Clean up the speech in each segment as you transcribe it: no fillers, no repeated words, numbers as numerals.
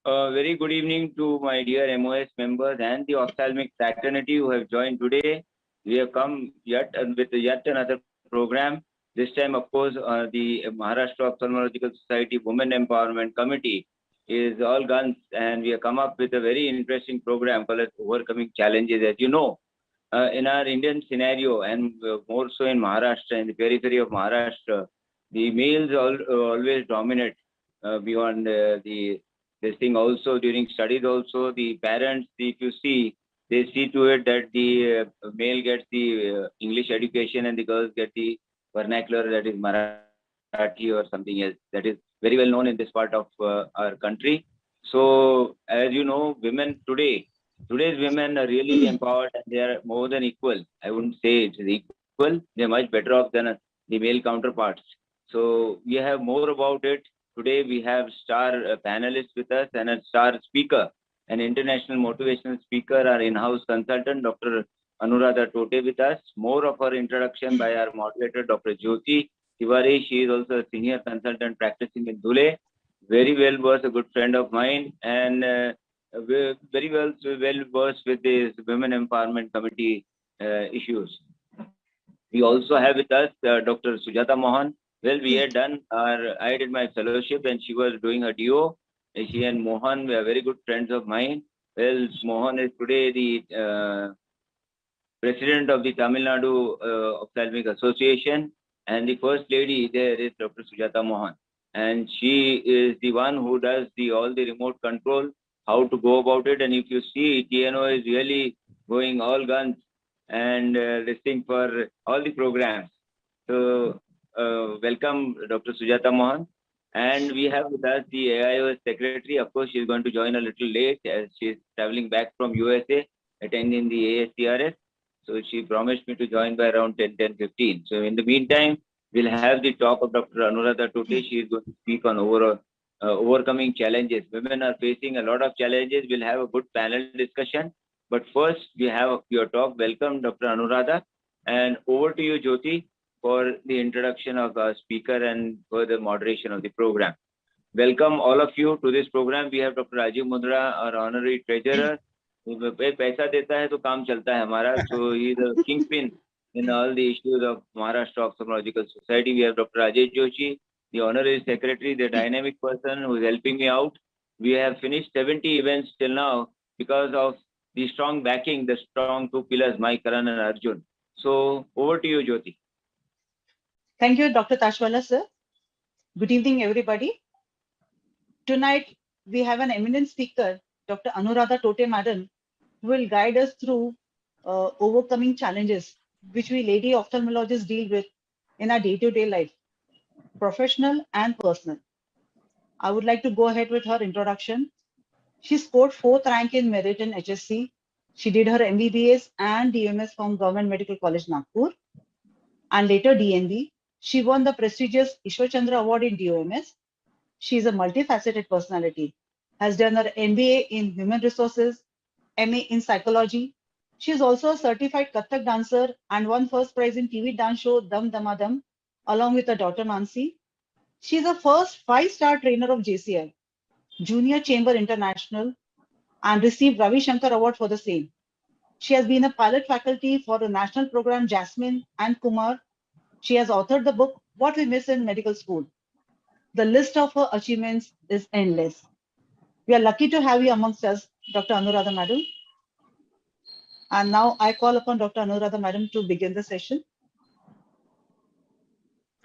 Very good evening to my dear MOS members and the ophthalmic fraternity who have joined today. We have come with yet another program. This time, of course, the Maharashtra Ophthalmological Society Women Empowerment Committee is all guns, and we have come up with a very interesting program called Overcoming Challenges. As you know, in our Indian scenario, and more so in Maharashtra, in the periphery of Maharashtra, the males always dominate beyond the this thing. Also during studies also the parents, if you see, they see to it that the male gets the English education and the girls get the vernacular, that is Marathi or something else, that is very well known in this part of our country. So as you know, women today's women are really empowered, and they are more than equal. I wouldn't say it is equal, they're much better off than the male counterparts. So we have more about it. Today we have star panelists with us and a star speaker, an international motivational speaker, our in-house consultant, Dr. Anuradha Tote with us. More of her introduction by our moderator, Dr. Jyoti Tiwari. She is also a senior consultant practicing in Dhule. Very well versed, a good friend of mine, and very well versed with this Women Empowerment Committee issues. We also have with us Dr. Sujatha Mohan. Well, we had done I did my fellowship and she was doing her DO. She and Mohan were very good friends of mine. Well, Mohan is today the president of the Tamil Nadu Ophthalmic Association, and the first lady there is Dr. Sujatha Mohan. And she is the one who does all the remote control, how to go about it. And if you see, TNO is really going all guns and listening for all the programs. So welcome, Dr. Sujatha Mohan. And we have with us the AIOS secretary. Of course, she's going to join a little late as she's traveling back from USA, attending the ASCRS. So she promised me to join by around 10:15. So in the meantime, we'll have the talk of Dr. Anuradha Tote. She is going to speak on overcoming challenges. Women are facing a lot of challenges. We'll have a good panel discussion. But first, we have your talk. Welcome, Dr. Anuradha. And over to you, Jyoti, for the introduction of our speaker and for the moderation of the program. Welcome all of you to this program. We have Dr. Rajiv Mundra, our honorary treasurer. पैसा देता है तो काम चलता है हमारा. So he is a kingpin in all the issues of Maharashtra Ophthalmological Society. We have Dr. Rajesh Joshi, the honorary secretary, the dynamic person who is helping me out. We have finished 70 events till now because of the strong backing, the strong two pillars, Mike, Karan and Arjun. So over to you, Jyoti. Thank you, Dr. Tashwala, sir. Good evening, everybody. Tonight, we have an eminent speaker, Dr. Anuradha Tote Madam, who will guide us through overcoming challenges which we lady ophthalmologists deal with in our day-to-day life, professional and personal. I would like to go ahead with her introduction. She scored 4th rank in merit in HSC. She did her MBBS and DMS from Government Medical College, Nagpur, and later DNB. She won the prestigious Ishwar Chandra Award in DOMS. She is a multifaceted personality, has done her MBA in Human Resources, MA in Psychology. She is also a certified Kathak dancer and won first prize in TV dance show Dum Damadam, along with her daughter Nancy. She is the first 5-star trainer of JCI, Junior Chamber International, and received Ravi Shankar Award for the same. She has been a pilot faculty for the national program Jasmine and Kumar. She has authored the book What We Miss in Medical School. The list of her achievements is endless. We are lucky to have you amongst us, Dr. Anuradha Madam. And now I call upon Dr. Anuradha Madam to begin the session.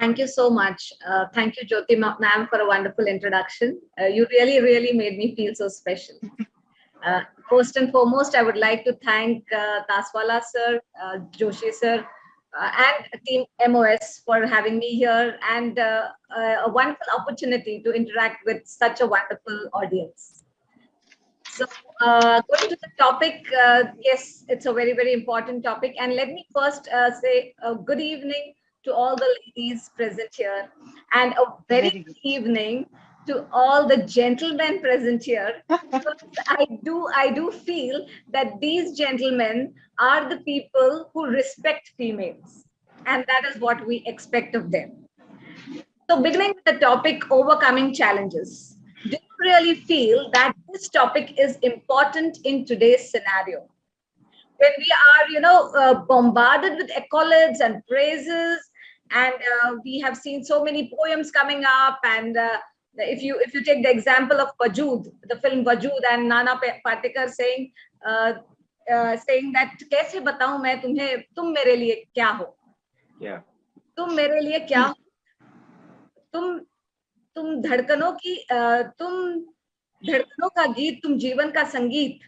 Thank you so much. Thank you, Jyoti ma'am, for a wonderful introduction. You really made me feel so special. First and foremost, I would like to thank Taswala sir, Joshi sir, and team MOS for having me here, and a wonderful opportunity to interact with such a wonderful audience. So going to the topic, yes, it's a very important topic. And let me first say good evening to all the ladies present here, and a very good evening to all the gentlemen present here. I do feel that these gentlemen are the people who respect females, and that is what we expect of them. So beginning with the topic, overcoming challenges. do you really feel that this topic is important in today's scenario? When we are, bombarded with accolades and praises, and we have seen so many poems coming up, and if you take the example of Vajood, the film Vajood, and Nana Patekar saying that कैसे बताऊं मैं तुम्हें, तुम मेरे लिए क्या हो? Yeah. तुम मेरे लिए क्या हो? तुम धड़कनों की तुम धड़कनों का गीत, तुम जीवन का संगीत,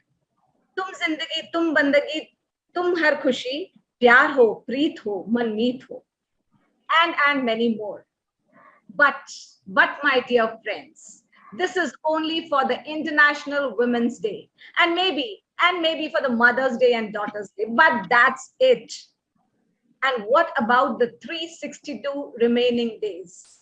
तुम जिंदगी, तुम बंदगी, तुम हर खुशी, प्यार हो, प्रीत हो, मनमीत हो, and many more. But my dear friends, this is only for the International Women's Day, and maybe for the Mother's Day and Daughter's Day, but that's it. And what about the 362 remaining days?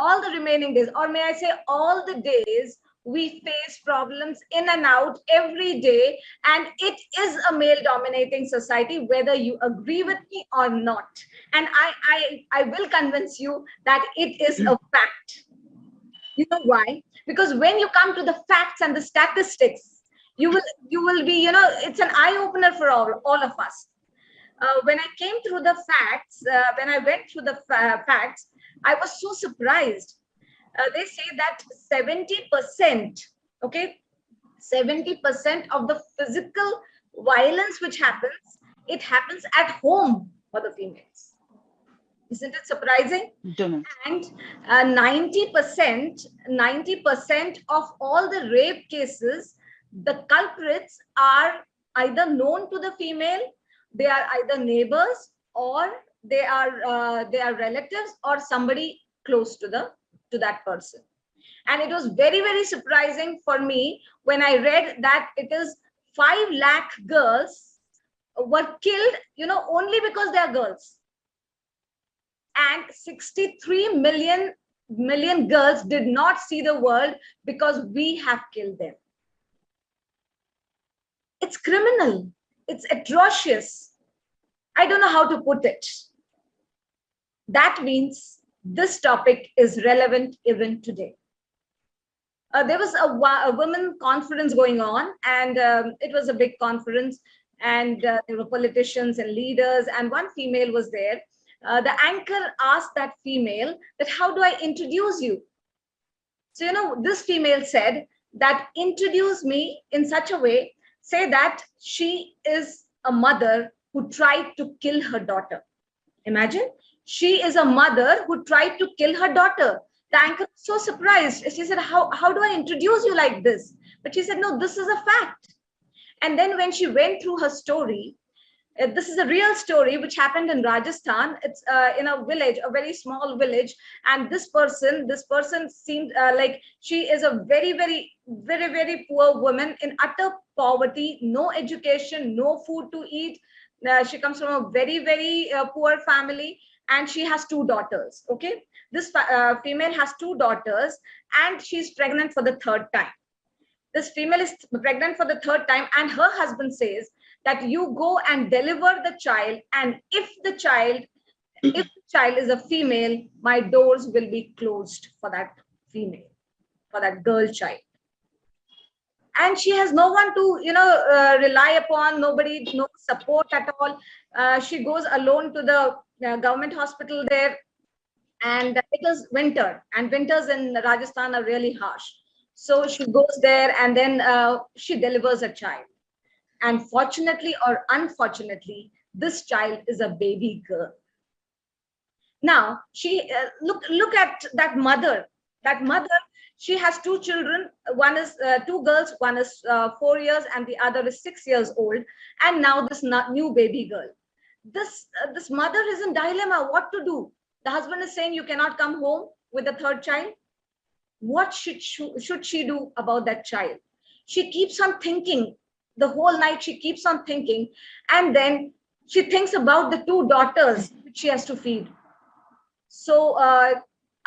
All the remaining days, or may I say all the days, we face problems in and out every day, and it is a male dominating society, whether you agree with me or not. And I will convince you that it is a fact. You know why? Because when you come to the facts and the statistics, you will be, it's an eye opener for all of us. When I came through the facts, when I went through the facts, I was so surprised. They say that 70%, okay, 70% of the physical violence which happens, it happens at home for the females. Isn't it surprising? And 90% of all the rape cases, the culprits are either known to the female, they are either neighbors, or they are relatives, or somebody close to that person. And it was very, very surprising for me when I read that it is 5 lakh girls were killed, only because they are girls. And 63 million girls did not see the world because we have killed them. It's criminal. It's atrocious. I don't know how to put it. That means this topic is relevant even today. There was a women conference going on, and it was a big conference, and there were politicians and leaders, and one female was there. The anchor asked that female that, how do I introduce you? So, this female said that, introduce me in such a way, say that she is a mother who tried to kill her daughter. Imagine, she is a mother who tried to kill her daughter. The anchor was so surprised. She said, how do I introduce you like this? But she said, no, this is a fact. And then when she went through her story, this is a real story which happened in Rajasthan. It's in a village, a very small village. And this person seemed like she is a very, very, very, very poor woman in utter poverty, no education, no food to eat. She comes from a very, very poor family, and she has 2 daughters. Okay, this female has 2 daughters, and she's pregnant for the 3rd time. This female is pregnant for the 3rd time, and her husband says that you go and deliver the child, and if the child is a female, my doors will be closed for that female, for that girl child. And she has no one to rely upon, nobody, no support at all. She goes alone to the government hospital there, and it is winter, and winters in Rajasthan are really harsh. So she goes there, and then she delivers a child. And fortunately or unfortunately, this child is a baby girl. Now she look at that mother. She has 2 children. One is 2 girls, one is 4 years, and the other is 6 years old. And now this new baby girl. This mother is in dilemma. What to do? The husband is saying, you cannot come home with the 3rd child. What should she do about that child? She keeps on thinking. The whole night she keeps on thinking, and then she thinks about the 2 daughters which she has to feed. So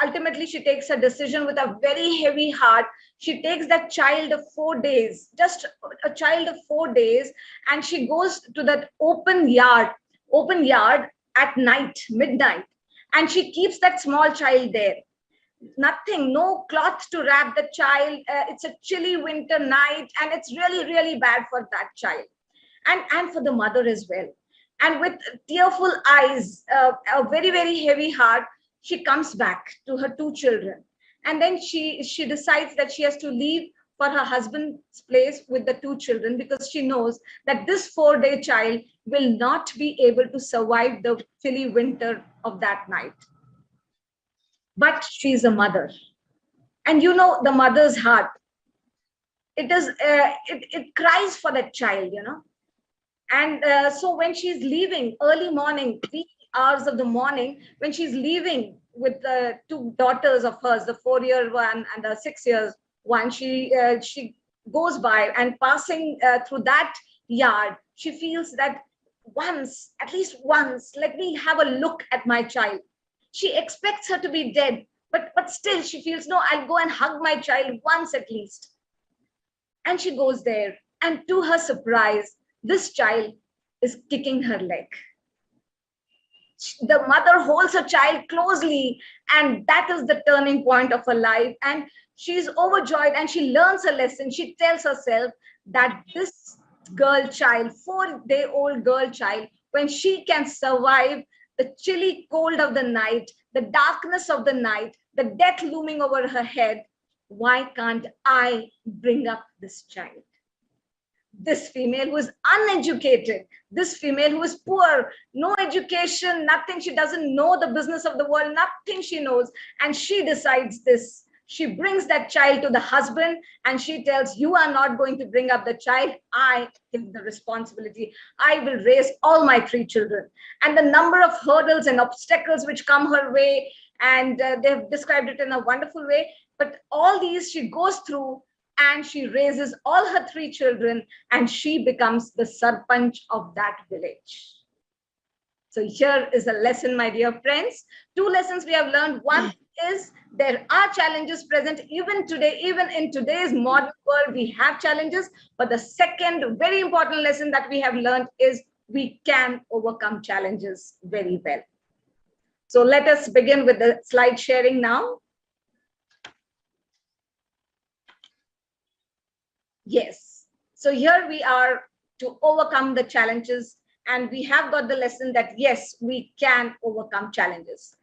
ultimately she takes a decision with a very heavy heart. She takes that child of 4 days, just a child of 4 days, and she goes to that open yard at night, midnight, and she keeps that small child there. nothing, no cloth to wrap the child. It's a chilly winter night, and it's really, really bad for that child, and for the mother as well. And with tearful eyes, a very, very heavy heart, she comes back to her two children. And then she decides that she has to leave for her husband's place with the two children, because she knows that this 4-day child will not be able to survive the chilly winter of that night. But she's a mother. And you know the mother's heart. It cries for that child, you know. And so when she's leaving early morning, 3 hours of the morning, when she's leaving with the two daughters of hers, the 4-year one and the 6-year one, she goes by, and passing through that yard, she feels that once, at least once, let me have a look at my child. She expects her to be dead, but still she feels, no, I'll go and hug my child once at least. And she goes there, and to her surprise, this child is kicking her leg. The mother holds her child closely, and that is the turning point of her life. And she's overjoyed, and she learns a lesson. She tells herself that this girl child, 4-day-old girl child, when she can survive the chilly cold of the night, the darkness of the night, the death looming over her head, why can't I bring up this child? This female who is uneducated, this female who is poor, no education, nothing, she doesn't know the business of the world, nothing she knows, and she decides this. She brings that child to the husband, and she tells, you are not going to bring up the child, I take the responsibility. I will raise all my 3 children. And the number of hurdles and obstacles which come her way, and they've described it in a wonderful way, but all these she goes through, and she raises all her 3 children, and she becomes the sarpanch of that village. So here is a lesson, my dear friends. 2 lessons we have learned. One is there are challenges present even today, even in today's modern world, we have challenges. But the second very important lesson that we have learned is we can overcome challenges very well. So let us begin with the slide sharing now. Yes. So here we are to overcome the challenges, and we have got the lesson that yes, we can overcome challenges.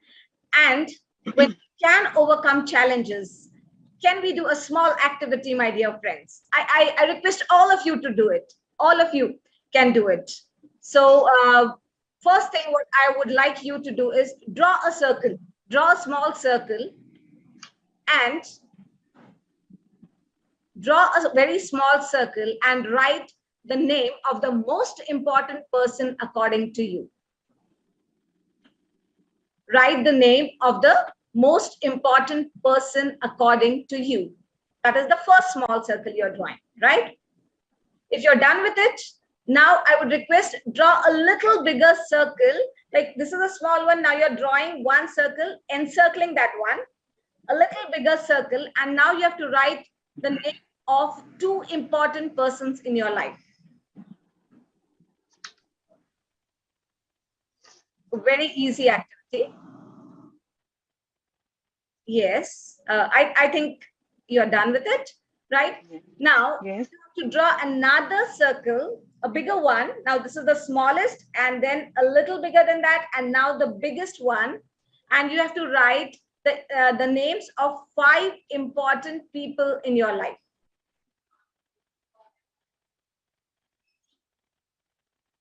And when we can overcome challenges, can we do a small activity, my dear friends? I request all of you to do it. All of you can do it. So first thing what I would like you to do is draw a circle. Draw a small circle and draw a very small circle and write the name of the most important person according to you. Write the name of the most important person according to you. That is the first small circle you're drawing, right? If you're done with it, now I would request draw a little bigger circle. Like this is a small one. Now you're drawing one circle, encircling that one, a little bigger circle. And now you have to write the name of 2 important persons in your life. A very easy activity. Yes, I think you're done with it, right? Now, Yes. you have to draw another circle, a bigger one. Now, this is the smallest, and then a little bigger than that, and now the biggest one. And you have to write the names of 5 important people in your life.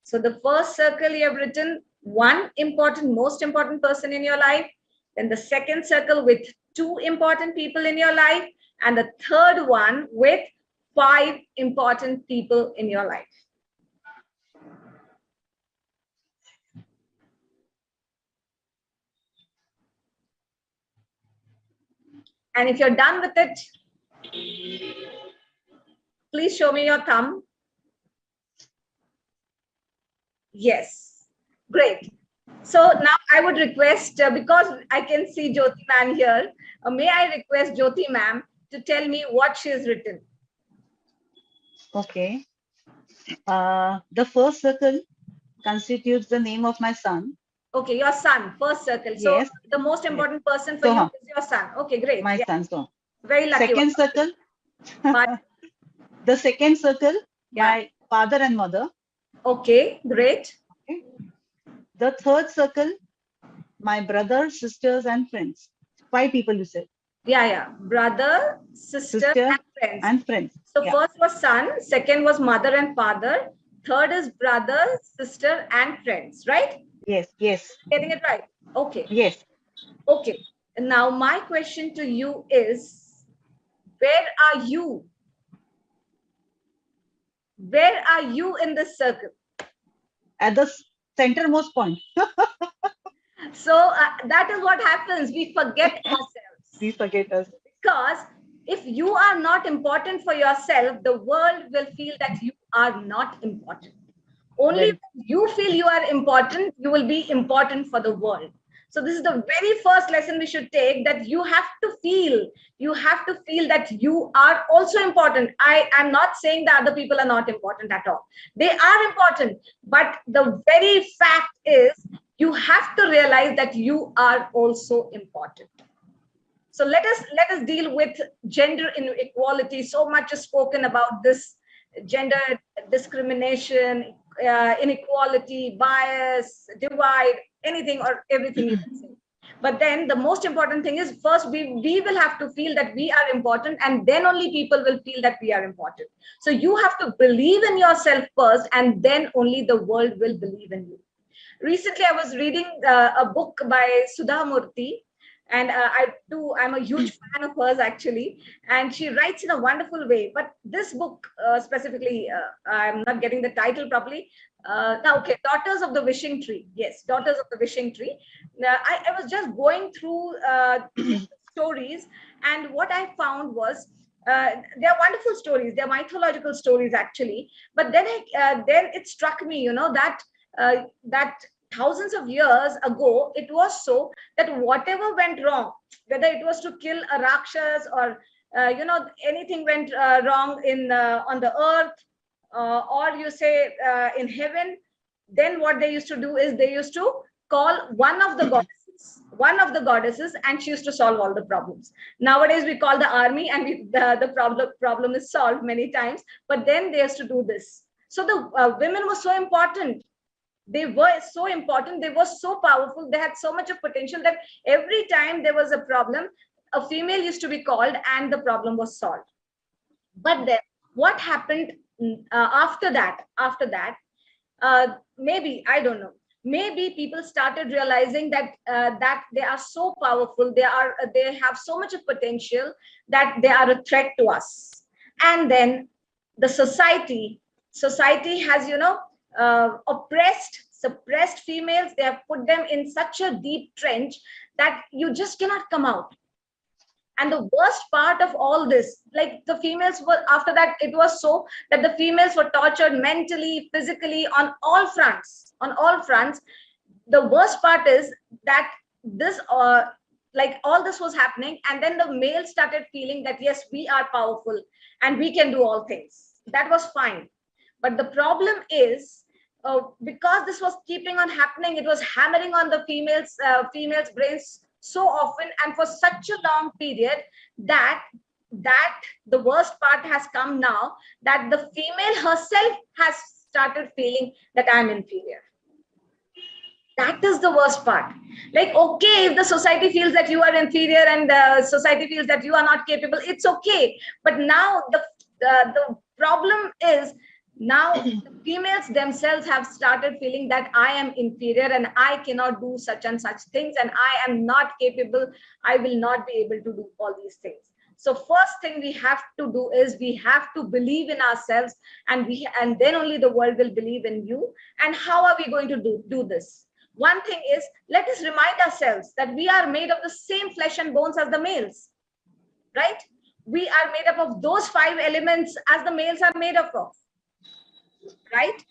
So the first circle you have written 1 important, most important person in your life. Then the second circle with 2 important people in your life. And the third one with 5 important people in your life. And if you're done with it, please show me your thumb. Yes, great. So now I would request, because I can see Jyoti ma'am here, may I request Jyoti ma'am to tell me what she has written? Okay. The first circle constitutes the name of my son. Okay, your son, first circle. So Yes. the most Yes. important person for you Soham, is your son. Okay, great. my Yeah, son Soham. very lucky one. Second circle, But the second circle, yeah, my father and mother. okay, great. Okay. The third circle, my brothers, sisters, and friends. 5 people you said. Yeah, yeah. Brother, sister, Sister and friends. and friends. So Yeah. first was son, second was mother and father, third is brother, sister, and friends, right? Yes. Yes. Getting it right? Okay. Yes. Okay. Now my question to you is, where are you? Where are you in this circle? At the centermost point. So that is what happens. We forget ourselves. We forget us. Because if you are not important for yourself, the world will feel that you are not important. Only Well, when you feel you are important, you will be important for the world. So this is the very first lesson we should take, that you have to feel that you are also important. I am not saying that other people are not important at all. They are important. But the very fact is, you have to realize that you are also important. So let us deal with gender inequality. So much is spoken about this, gender discrimination, inequality, bias, divide, anything or everything you can say. But then the most important thing is, first we will have to feel that we are important, and then only people will feel that we are important. So you have to believe in yourself first, and then only the world will believe in you. Recently, I was reading a book by Sudha Murthy, and I'm a huge fan of hers actually, and she writes in a wonderful way. But this book specifically, I'm not getting the title properly. Okay, Daughters of the Wishing Tree. Yes, Daughters of the Wishing Tree. Now, I was just going through stories, and what I found was, they're wonderful stories. They're mythological stories actually. But then it struck me, that thousands of years ago, it was so that whatever went wrong, whether it was to kill a rakshas or anything went wrong in on the earth, or you say in heaven, then what they used to do is they used to call one of the goddesses, and she used to solve all the problems. Nowadays we call the army, and the problem is solved many times, but then they used to do this. So the women were so important. They were so important, they were so powerful, they had so much of potential, that every time there was a problem, a female used to be called and the problem was solved. But then what happened after that, maybe, I don't know, maybe people started realizing that they are so powerful, they have so much of potential, that they are a threat to us. And then the society has suppressed females. They have put them in such a deep trench that you just cannot come out. And the worst part of all this, like, the females were, after that, it was so that the females were tortured mentally, physically, on all fronts. The worst part is that this like, all this was happening, and then the males started feeling that yes, we are powerful and we can do all things. That was fine. But the problem is, because this was keeping on happening, it was hammering on the females brains so often and for such a long period, that the worst part has come now, that the female herself has started feeling that I'm inferior. That is the worst part. Like, okay, if the society feels that you are inferior and the society feels that you are not capable, it's okay. But now the problem is, now the females themselves have started feeling that I am inferior and I cannot do such and such things, and I am not capable, I will not be able to do all these things. So first thing we have to do is we have to believe in ourselves, and then only the world will believe in you. And how are we going to do this? One thing is, let us remind ourselves that we are made of the same flesh and bones as the males, right? We are made up of those 5 elements as the males are made up of, right?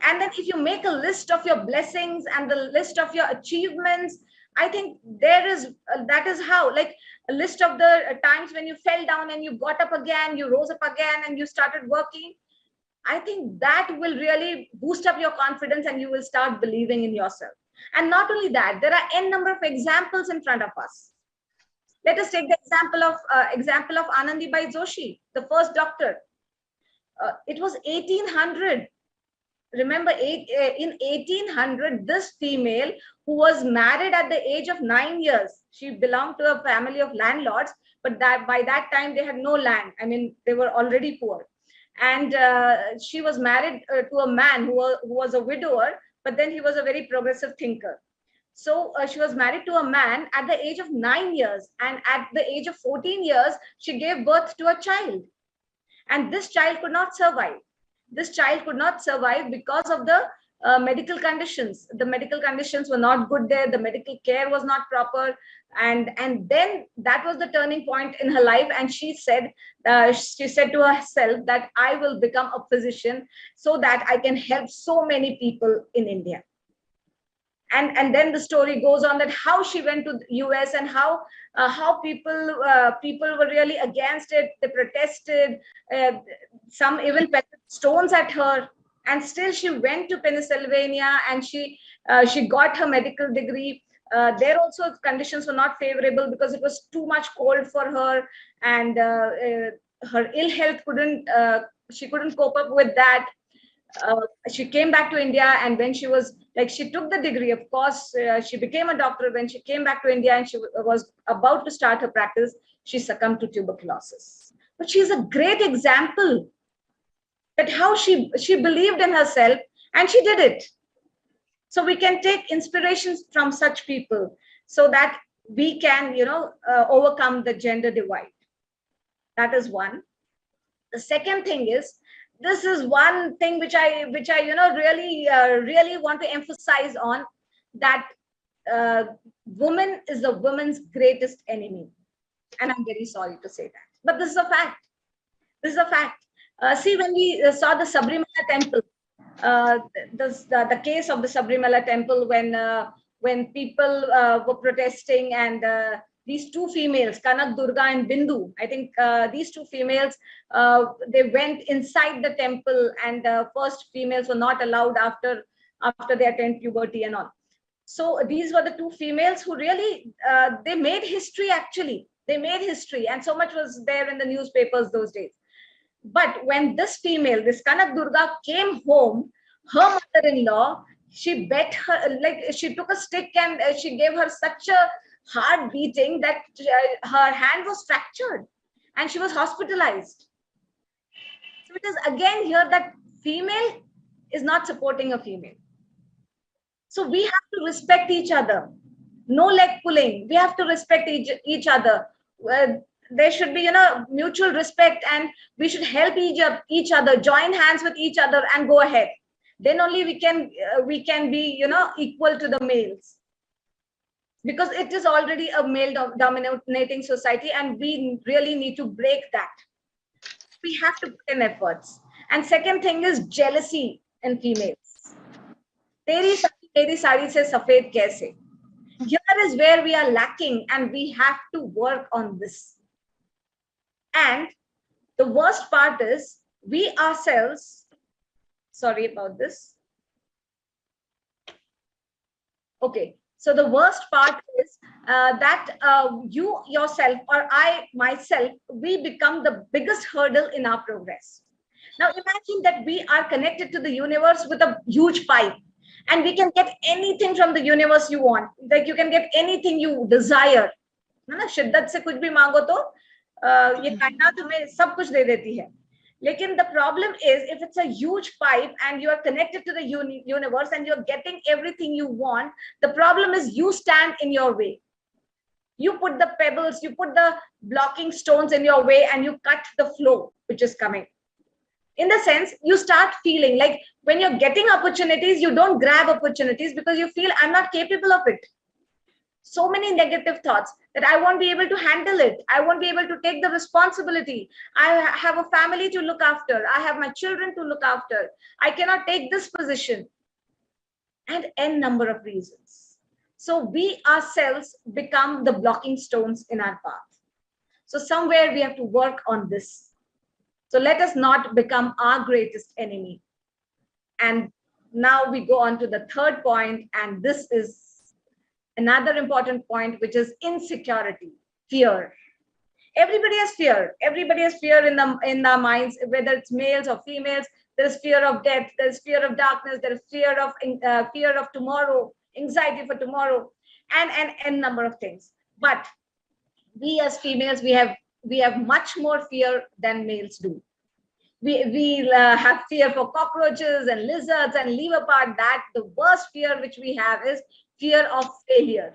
And then if you make a list of your blessings and the list of your achievements, I think that is how, like, a list of the times when you fell down and you got up again, you rose up again and you started working. I think that will really boost up your confidence and you will start believing in yourself. And not only that, there are n number of examples in front of us. Let us take the example of Anandibai Joshi, the first doctor. It was 1800. Remember, in 1800, this female who was married at the age of 9 years, she belonged to a family of landlords, but by that time they had no land. I mean, they were already poor. And she was married to a man who was a widower, but then he was a very progressive thinker. So she was married to a man at the age of 9 years, and at the age of 14 years, she gave birth to a child. And this child could not survive. This child could not survive because of the medical conditions. The medical conditions were not good there. The medical care was not proper. And then that was the turning point in her life. And she said to herself that I will become a physician so that I can help so many people in India. And then the story goes on that how she went to the US and how people were really against it. They protested. Some even pelted stones at her, and still she went to Pennsylvania and she got her medical degree. There also conditions were not favorable because it was too much cold for her, and her ill health she couldn't cope up with that. She came back to India, and when she was she took the degree, of course, she became a doctor. When she came back to India and she was about to start her practice, she succumbed to tuberculosis. But she's a great example that how she believed in herself and she did it. So we can take inspirations from such people so that we can, overcome the gender divide. That is one. The second thing is, this is one thing which I really want to emphasize on, that woman is the woman's greatest enemy. And I'm very sorry to say that, but this is a fact. This is a fact. See, when we saw the Sabrimala temple, the case of the Sabrimala temple, when people were protesting, and these two females, Kanak Durga and Bindu, I think these two females, they went inside the temple, and first females were not allowed after they attained puberty and all. So these were the two females who really, they made history actually. They made history, and so much was there in the newspapers those days. But when this female, this Kanak Durga, came home, her mother-in-law, she bet her, she took a stick and she gave her such a hard beating that her hand was fractured and she was hospitalized. So it is again here that female is not supporting a female. So we have to respect each other. No leg pulling. We have to respect each other. There should be, mutual respect, and we should help each other, join hands with each other and go ahead. Then only we can be, equal to the males. Because it is already a male-dominating society, and we really need to break that. We have to put in efforts. And second thing is jealousy in females. Teri sari se safed kaise. Here is where we are lacking, and we have to work on this. And the worst part is we ourselves, sorry about this. Okay. So the worst part is that you yourself, or I myself, we become the biggest hurdle in our progress. Now imagine that we are connected to the universe with a huge pipe, and we can get anything from the universe you want. Like you can get anything you desire. शिद्दत से कुछ भी मांगो तो ये कायनात तुम्हें सब कुछ दे देती है. Lekin the problem is, if it's a huge pipe and you are connected to the universe and you're getting everything you want, the problem is you stand in your way. You put the pebbles, you put the blocking stones in your way, and you cut the flow which is coming. In the sense, you start feeling like when you're getting opportunities, you don't grab opportunities because you feel I'm not capable of it. So many negative thoughts that I won't be able to handle it. I won't be able to take the responsibility. I have a family to look after. I have my children to look after. I cannot take this position. And n number of reasons. So we ourselves become the blocking stones in our path. So somewhere we have to work on this. So let us not become our greatest enemy. And now we go on to the third point, and this is another important point, which is insecurity, fear. Everybody has fear. Everybody has fear in their minds, whether it's males or females. There is fear of death. There is fear of darkness. There is fear of tomorrow, anxiety for tomorrow, and number of things. But we as females, we have much more fear than males do. We have fear for cockroaches and lizards, and leave apart that, the worst fear which we have is fear of failure.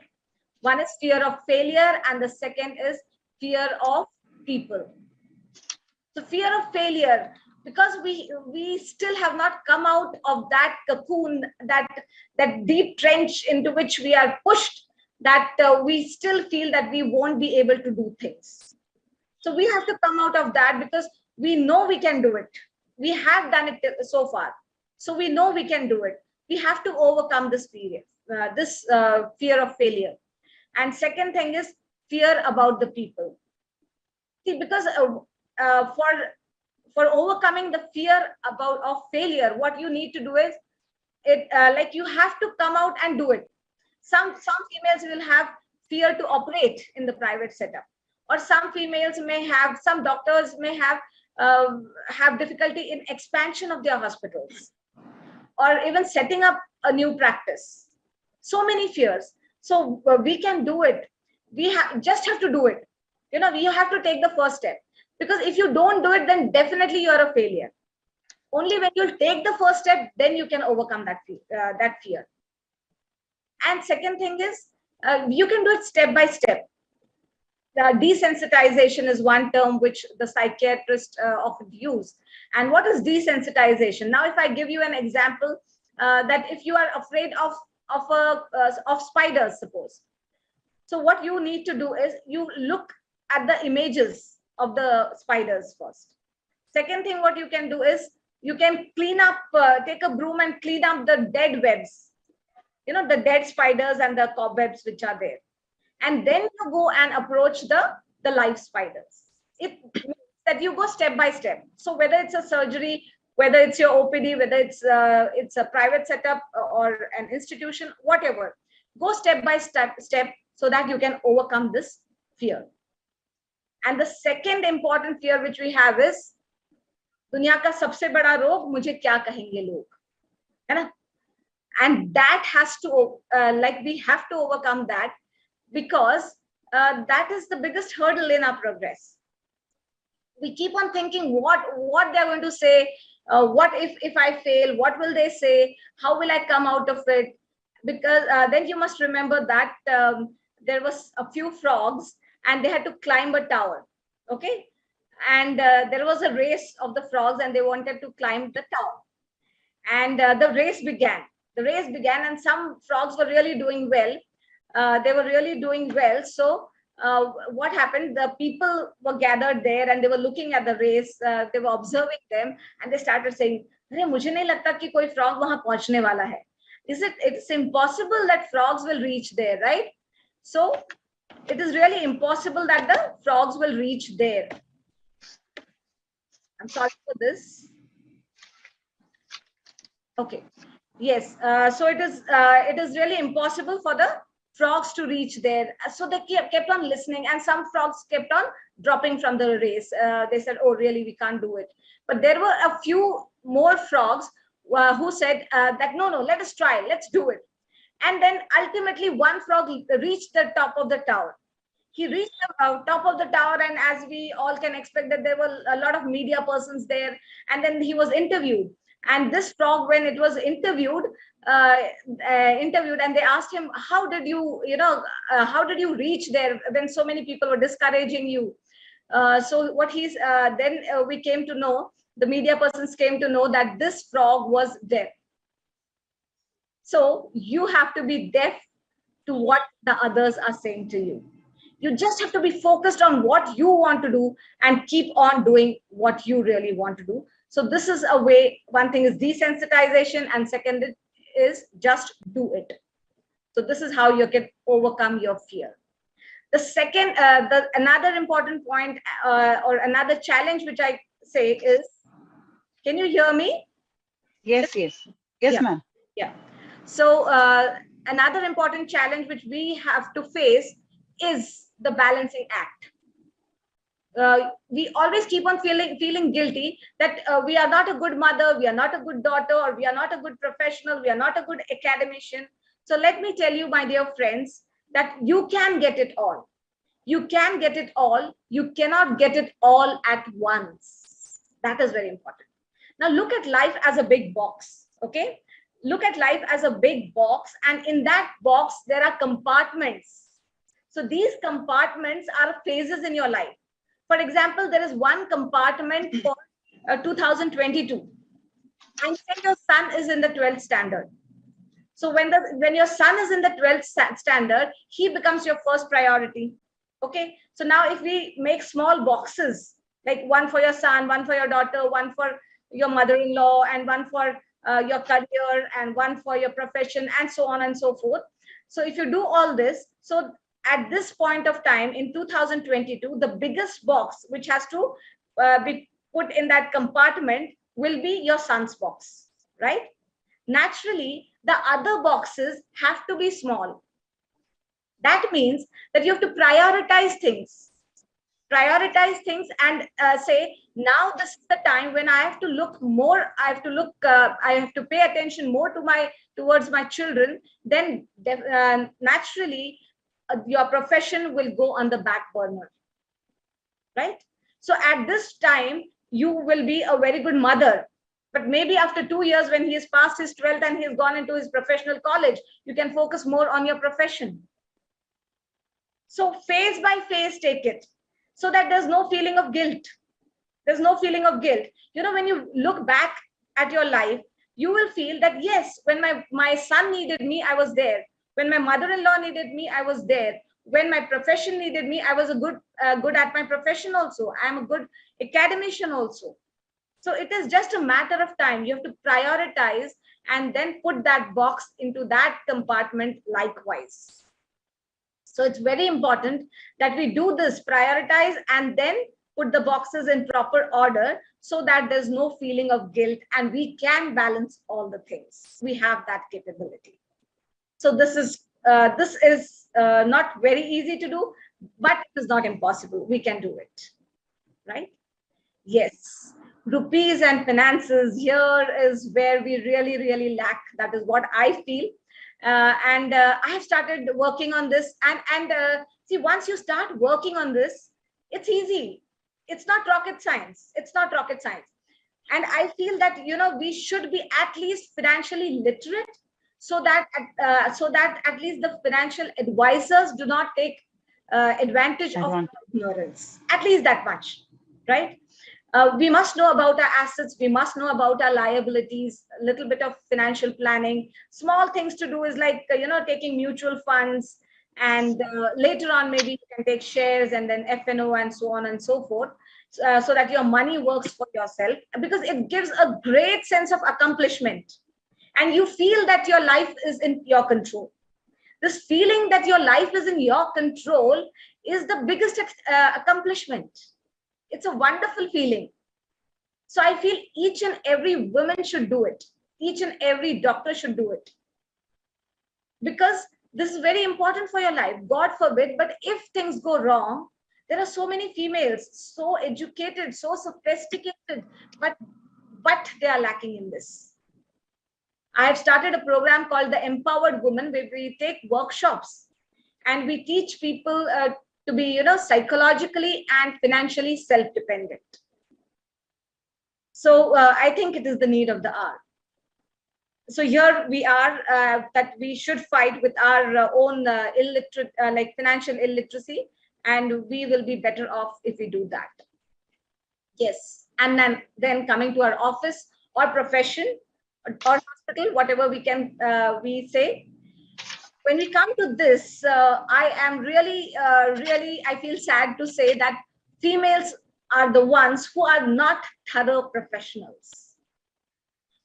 One is fear of failure, and the second is fear of people. So fear of failure, because we still have not come out of that cocoon, that deep trench into which we are pushed, that we still feel that we won't be able to do things. So we have to come out of that, because we know we can do it. We have done it so far. So we know we can do it. We have to overcome this fear of failure. And second thing is fear about the people. See, because for overcoming the fear of failure, what you need to do is, like, you have to come out and do it. Some females will have fear to operate in the private setup, or some doctors may have difficulty in expansion of their hospitals, or even setting up a new practice. So many fears. So we can do it. We just have to do it. You have to take the first step, because if you don't do it, then definitely you're a failure. Only when you take the first step, then you can overcome that fear. And second thing is, you can do it step by step. Desensitization is one term which the psychiatrists often use. And what is desensitization? Now, if I give you an example, that if you are afraid of spiders, suppose. So what you need to do is, you look at the images of the spiders first. Second thing, what you can do is, you can clean up, take a broom and clean up the dead webs, the dead spiders and the cobwebs which are there. And then you go and approach the live spiders. It means that you go step by step. So whether it's a surgery, whether it's your OPD, whether it's a private setup or an institution, whatever, go step by step so that you can overcome this fear. And the second important fear which we have is, दुनिया का सबसे बड़ा रोग, मुझे क्या कहेंगे लोग, है ना? And that has to, we have to overcome that, because that is the biggest hurdle in our progress. We keep on thinking what they're going to say, what if I fail, what will they say, how will I come out of it? Because then you must remember that there was a few frogs and they had to climb a tower, okay? And there was a race of the frogs and they wanted to climb the tower. And the race began. And some frogs were really doing well. They were really doing well. So what happened? The people were gathered there and they were looking at the race. They were observing them and they started saying, "Arey, mujhe nahi lagta ki koi frog wahan pahunchne wala hai." It's impossible that frogs will reach there, right? So it is really impossible that the frogs will reach there. I'm sorry for this. Okay. Yes. So it is really impossible for the frogs to reach there. So they kept on listening, and some frogs kept on dropping from the race. They said, "Oh, really? We can't do it." But there were a few more frogs who said that no, let us try. Let's do it. And then ultimately, one frog reached the top of the tower. He reached the top of the tower, and as we all can expect, that there were a lot of media persons there, and then he was interviewed. And this frog, when it was interviewed, and they asked him, how did you reach there when so many people were discouraging you? So what then we came to know, the media persons came to know that this frog was deaf. So you have to be deaf to what the others are saying to you. You just have to be focused on what you want to do and keep on doing what you really want to do. So this is a way. One thing is desensitization, and second is just do it. So this is how you can overcome your fear. The second, another important point or another challenge which I say is, can you hear me? Yes, ma'am. Yeah. Yeah. So another important challenge which we have to face is the balancing act. We always keep on feeling guilty that we are not a good mother, we are not a good daughter, or we are not a good professional, we are not a good academician. So let me tell you, my dear friends, that you can get it all. You can get it all. You cannot get it all at once. That is very important. Now look at life as a big box. Okay, look at life as a big box, and in that box there are compartments. So these compartments are phases in your life. For example, there is one compartment for 2022, and say your son is in the 12th standard. So when your son is in the 12th standard, he becomes your first priority. Okay. So now if we make small boxes, like one for your son, one for your daughter, one for your mother-in-law, and one for your career, and one for your profession, and so on and so forth. So if you do all this, so at this point of time in 2022, the biggest box which has to be put in that compartment will be your son's box, right? Naturally, the other boxes have to be small. That means that you have to prioritize things and say, now this is the time when I have to look more, I have to pay attention more towards my children. Then naturally your profession will go on the back burner, right? So at this time you will be a very good mother, but maybe after 2 years, when he has passed his 12th and he has gone into his professional college, you can focus more on your profession. So phase by phase take it, so that there's no feeling of guilt. There's no feeling of guilt. You know, when you look back at your life, you will feel that yes, when my son needed me, I was there. When my mother-in-law needed me, I was there. When my profession needed me, I was a good at my profession also. I'm a good academician also. So it is just a matter of time. You have to prioritize and then put that box into that compartment likewise. So it's very important that we do this, prioritize, and then put the boxes in proper order, so that there's no feeling of guilt and we can balance all the things. We have that capability. So this is not very easy to do, but it is not impossible. We can do it, right? Yes. Rupees and finances, here is where we really lack. That is what I feel. And I have started working on this, and see, once you start working on this, it's easy. It's not rocket science. It's not rocket science. And I feel that, you know, we should be at least financially literate, so that at least the financial advisors do not take advantage of ignorance. At least that much, right? We must know about our assets, we must know about our liabilities, a little bit of financial planning. Small things to do is like, you know, taking mutual funds, and later on maybe you can take shares and then F&O and so on and so forth, so that your money works for yourself, because it gives a great sense of accomplishment, and you feel that your life is in your control. This feeling that your life is in your control is the biggest accomplishment. It's a wonderful feeling. So I feel each and every woman should do it. Each and every doctor should do it. Because this is very important for your life. God forbid, but if things go wrong, there are so many females, so educated, so sophisticated, but they are lacking in this. I have started a program called the Empowered Woman, where we take workshops and we teach people to be, you know, psychologically and financially self-dependent. So I think it is the need of the hour. So here we are, that we should fight with our own illiterate, like financial illiteracy, and we will be better off if we do that. Yes, and then coming to our office or profession or hospital, whatever we can we say. When we come to this, I am really, I feel sad to say that females are the ones who are not thorough professionals.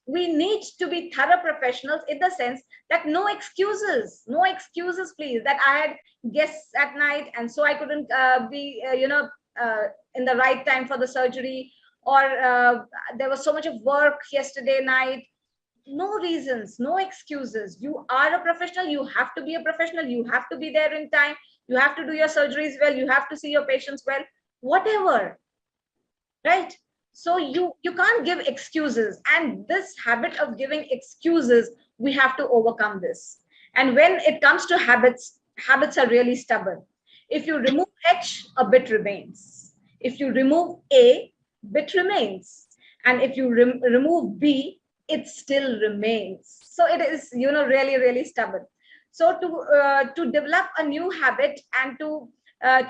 We need to be thorough professionals in the sense that no excuses, please, that I had guests at night and so I couldn't be, in the right time for the surgery, or there was so much of work yesterday night. No reasons, no excuses. You are a professional, you have to be a professional, you have to be there in time, you have to do your surgeries well, you have to see your patients well, whatever, right? So you can't give excuses, and this habit of giving excuses, we have to overcome this. And when it comes to habits, habits are really stubborn. If you remove H, a bit remains. If you remove A, bit remains. And if you remove B, it still remains. So it is, really, really stubborn. So to develop a new habit and to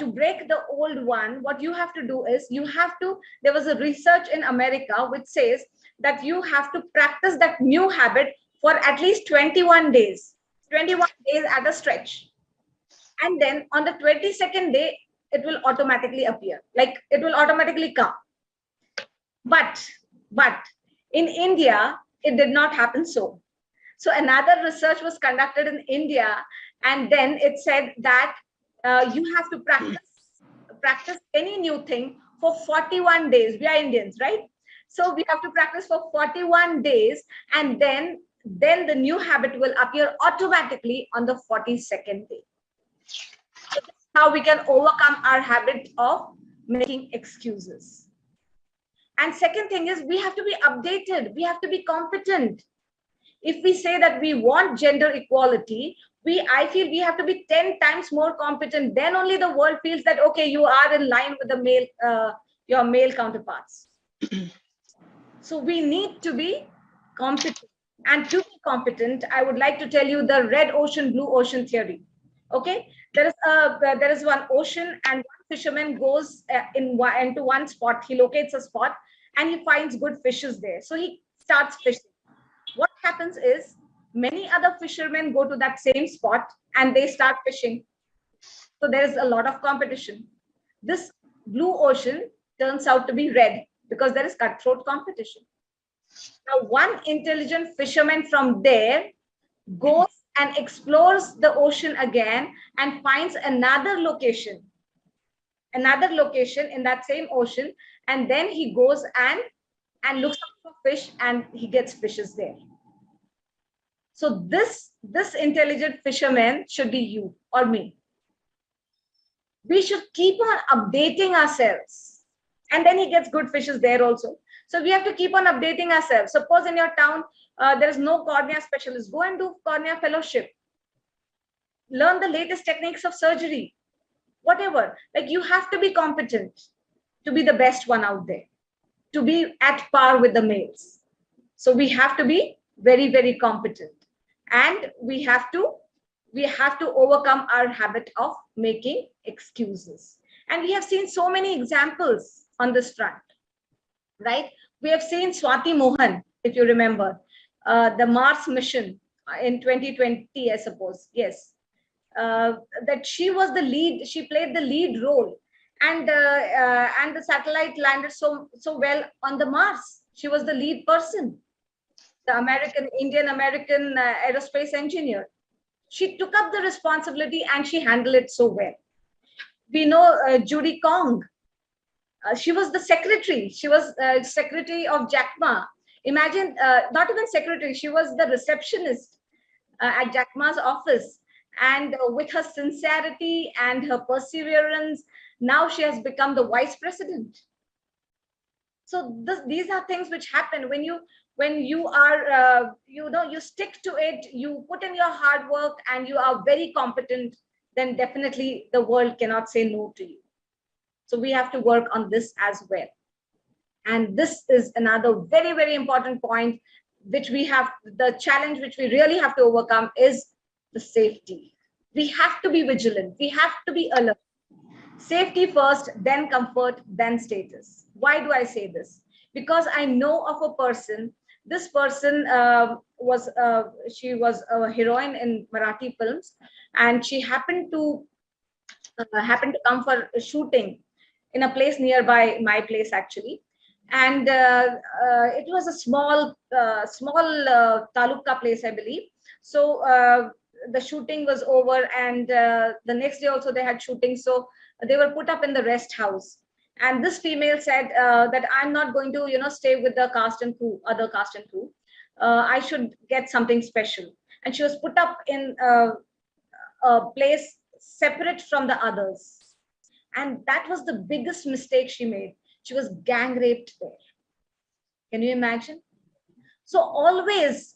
break the old one, what you have to do is there was a research in America which says that you have to practice that new habit for at least 21 days, 21 days at a stretch. And then on the 22nd day, it will automatically appear, like it will automatically come. But in India, it did not happen so. So another research was conducted in India, and then it said that you have to practice any new thing for 41 days. We are Indians, right? So we have to practice for 41 days, and then the new habit will appear automatically on the 42nd day. So this is how we can overcome our habit of making excuses. And second thing is, we have to be updated. We have to be competent. If we say that we want gender equality, I feel we have to be 10 times more competent. Then only the world feels that, okay, you are in line with your male counterparts. So we need to be competent. And to be competent, I would like to tell you the red ocean, blue ocean theory. Okay, there is one ocean, and one fisherman goes into one spot. He locates a spot and he finds good fishes there. So he starts fishing. What happens is, many other fishermen go to that same spot and they start fishing. So there is a lot of competition. This blue ocean turns out to be red because there is cutthroat competition. Now, one intelligent fisherman from there goes and explores the ocean again and finds another location in that same ocean, and then he goes and looks for fish, and he gets fishes there. So this intelligent fisherman should be you or me. We should keep on updating ourselves, and then he gets good fishes there also. So we have to keep on updating ourselves. Suppose in your town there is no cornea specialist, go and do cornea fellowship. Learn the latest techniques of surgery, whatever. Like, you have to be competent to be the best one out there, to be at par with the males. So we have to be very, very competent, and we have to overcome our habit of making excuses. And we have seen so many examples on this front, right? We have seen Sujatha Mohan, if you remember, the Mars mission in 2020, I suppose. Yes, that she was the lead. She played the lead role, and the satellite landed so well on the Mars. She was the lead person, the Indian American aerospace engineer. She took up the responsibility and she handled it so well. We know Judy Kong. She was the secretary. She was secretary of Jack Ma. Imagine, not even secretary, she was the receptionist at Jack Ma's office. And with her sincerity and her perseverance, now she has become the vice president. So these are things which happen when you are, you stick to it, you put in your hard work, and you are very competent, then definitely the world cannot say no to you. So we have to work on this as well. And this is another very, very important point, which the challenge which we really have to overcome is the safety. We have to be vigilant. We have to be alert. Safety first, then comfort, then status. Why do I say this? Because I know of a person. This person was a heroine in Marathi films, and she happened to come for a shooting in a place nearby my place, actually. And it was a small taluka place, I believe. So the shooting was over, and the next day also they had shooting. So they were put up in the rest house. And this female said that I'm not going to, stay with the other cast and crew. I should get something special. And she was put up in a place separate from the others. And that was the biggest mistake she made. She was gang raped there. Can you imagine? So always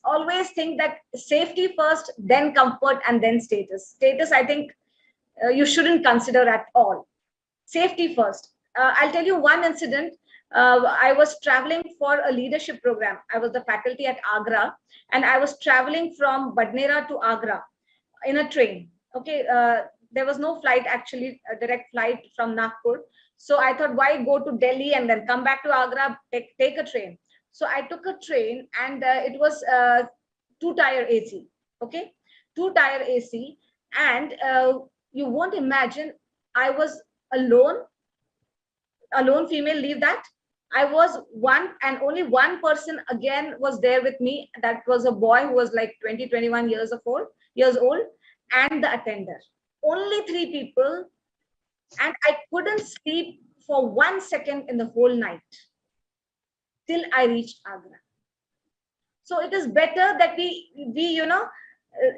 think that safety first, then comfort, and then status. Status, I think you shouldn't consider at all. Safety first. I'll tell you one incident. I was traveling for a leadership program. I was the faculty at Agra, and I was traveling from Badnera to Agra in a train. Okay, there was no flight, actually, a direct flight from Nagpur. So I thought, why go to Delhi and then come back to Agra, take a train. So I took a train, and it was two-tire AC. Okay, two-tire AC, and you won't imagine, I was alone female. Leave that. I was one, and only one person again was there with me. That was a boy who was like 21 years old, and the attender. Only 3 people, and I couldn't sleep for 1 second in the whole night till I reached Agra. So it is better that we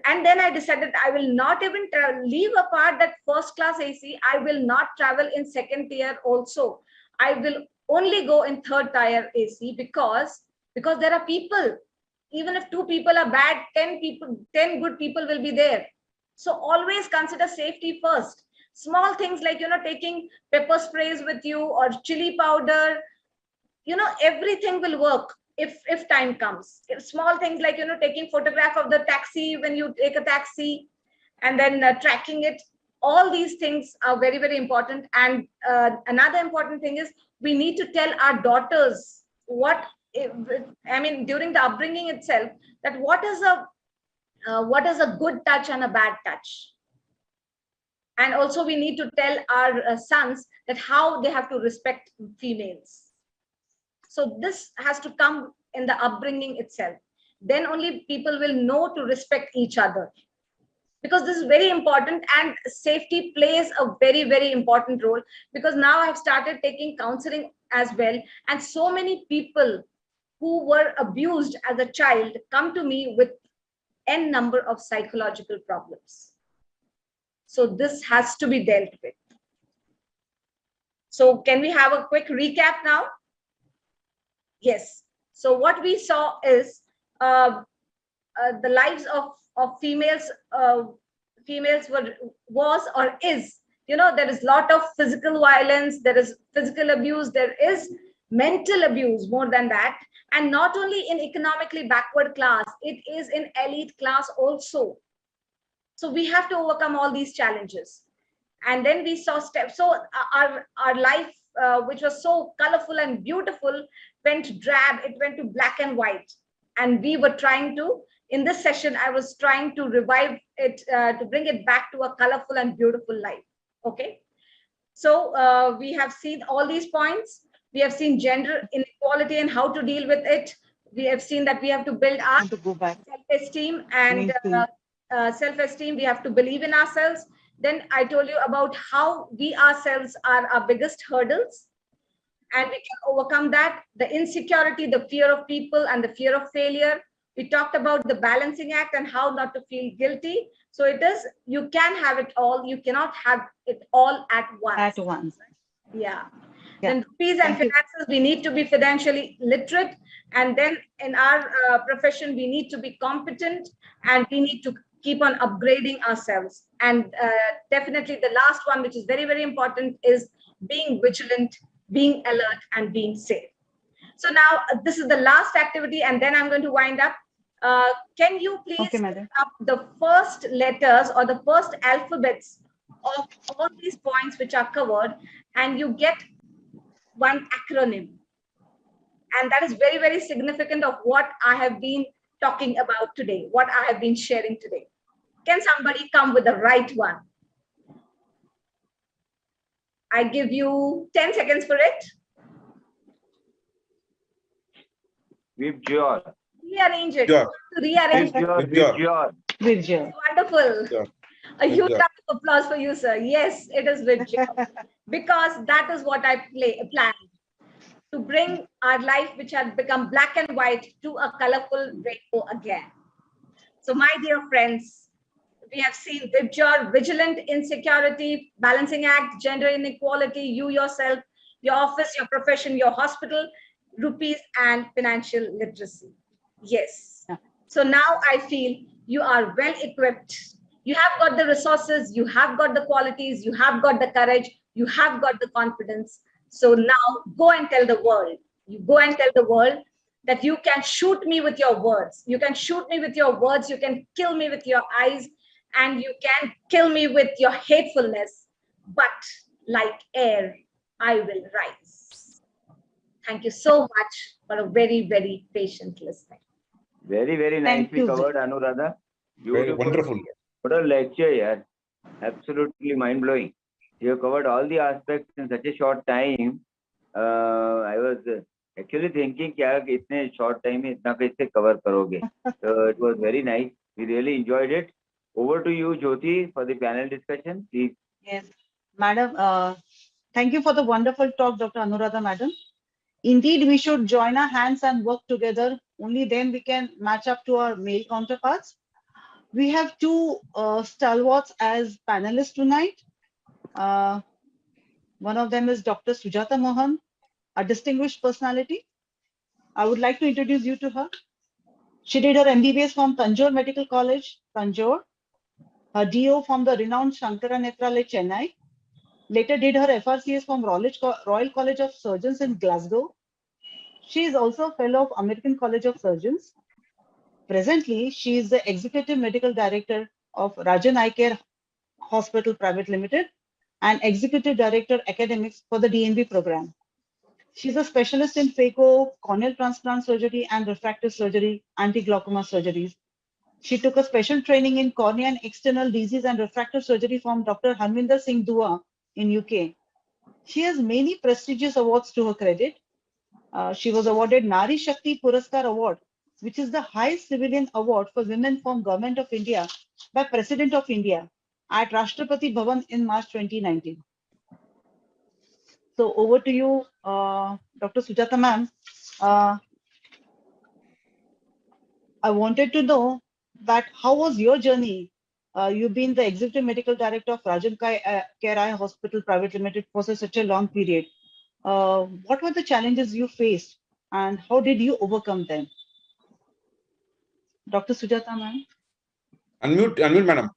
and then I decided I will not even leave apart that first class AC. I will not travel in second tier also. I will only go in third tier AC because there are people. Even if 2 people are bad, 10 good people will be there. So always consider safety first. Small things like, taking pepper sprays with you or chili powder, everything will work if time comes. If small things like, taking photograph of the taxi when you take a taxi, and then tracking it. All these things are very, very important. And another important thing is we need to tell our daughters during the upbringing itself, that what is a good touch and a bad touch. And also we need to tell our sons that how they have to respect females. So this has to come in the upbringing itself. Then only people will know to respect each other. Because this is very important, and safety plays a very, very important role, because now I've started taking counseling as well. And so many people who were abused as a child come to me with n number of psychological problems. So this has to be dealt with. So can we have a quick recap now? Yes. So what we saw is the lives of females was or is, there is a lot of physical violence, there is physical abuse, there is mental abuse more than that. And not only in economically backward class, it is in elite class also. So we have to overcome all these challenges. And then we saw steps. So our life, which was so colorful and beautiful, went drab, it went to black and white. And we were trying to, in this session, I was trying to revive it, to bring it back to a colorful and beautiful life. Okay. So we have seen all these points. We have seen gender inequality and how to deal with it. We have seen that we have to build our self-esteem, and self-esteem, we have to believe in ourselves. Then I told you about how we ourselves are our biggest hurdles, and we can overcome that. The insecurity, the fear of people, and the fear of failure. We talked about the balancing act and how not to feel guilty. So it is, you can have it all. You cannot have it all at once. Yeah. Then rupees and finances, we need to be financially literate. And then in our profession, we need to be competent, and we need to keep on upgrading ourselves. And definitely the last one, which is very, very important, is being vigilant, being alert, and being safe. So now this is the last activity, and then I'm going to wind up. Can you please pick up the first letters or the first alphabets of all these points which are covered, and you get one acronym. And that is very, very significant of what I have been talking about today, what I have been sharing today. Can somebody come with the right one? I give you 10 seconds for it. Vibjor. Rearrange it. Vibjor. Rearrange Vibjor. Vibjor. Wonderful. Yeah. A huge round of applause for you, sir. Yes, it is Vibjor. Because that is what I planned. to bring our life, which had become black and white, to a colorful rainbow again. So my dear friends, we have seen vigilant insecurity, balancing act, gender inequality, you yourself, your office, your profession, your hospital, rupees, and financial literacy. Yes. So now I feel you are well equipped. You have got the resources, you have got the qualities, you have got the courage, you have got the confidence. So now go and tell the world. You go and tell the world that you can shoot me with your words. You can shoot me with your words. You can kill me with your eyes. And you can kill me with your hatefulness. But like air, I will rise. Thank you so much for a very, very patient listening. Very, very nicely covered, Anuradha. Very wonderful. What a lecture, yeah. Absolutely mind-blowing. You have covered all the aspects in such a short time. I was actually thinking, kya itne short time mein itna kaise cover karoge. So it was very nice. We really enjoyed it. Over to you, Jyoti, for the panel discussion, please. Yes, Madam, thank you for the wonderful talk, Dr. Anuradha, Madam. Indeed, we should join our hands and work together. Only then we can match up to our male counterparts. We have two stalwarts as panelists tonight. One of them is Dr. Sujatha Mohan, a distinguished personality. I would like to introduce you to her. She did her MBBS from Tanjore Medical College, Tanjore. Her DO from the renowned Shankara Nethralaya, Chennai. Later did her FRCS from Royal College of Surgeons in Glasgow. She is also a fellow of American College of Surgeons. Presently, she is the Executive Medical Director of Rajan Eye Care Hospital Private Limited and Executive Director Academics for the DNB program. She's a specialist in phaco, corneal transplant surgery and refractive surgery, anti-glaucoma surgeries. She took a special training in cornea and external disease and refractive surgery from Dr. Harminder Singh Dua in UK. She has many prestigious awards to her credit. She was awarded Nari Shakti Puraskar Award, which is the highest civilian award for women from Government of India by President of India at Rashtrapati Bhavan in March 2019. So over to you, Dr. Sujatha ma'am. I wanted to know that how was your journey? You've been the Executive Medical Director of Rajan Care Eye Hospital Private Limited for such a long period. What were the challenges you faced and how did you overcome them? Dr. Sujatha ma'am. Unmute, madam.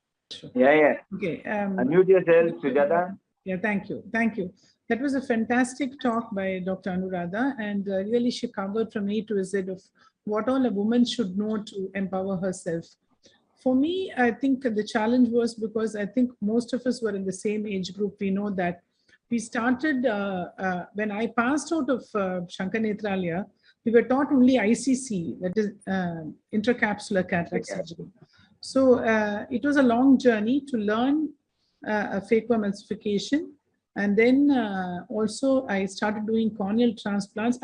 Yeah. Okay. Unmute yourself, Sujatha. Yeah, thank you. Thank you. That was a fantastic talk by Dr. Anuradha, and really she covered from A to Z of what all a woman should know to empower herself. For me, I think the challenge was because I think most of us were in the same age group. We know that we started, when I passed out of Shankara Nethralaya, we were taught only ICC, that is intracapsular cataract surgery. So it was a long journey to learn phacoemulsification. And then also I started doing corneal transplants.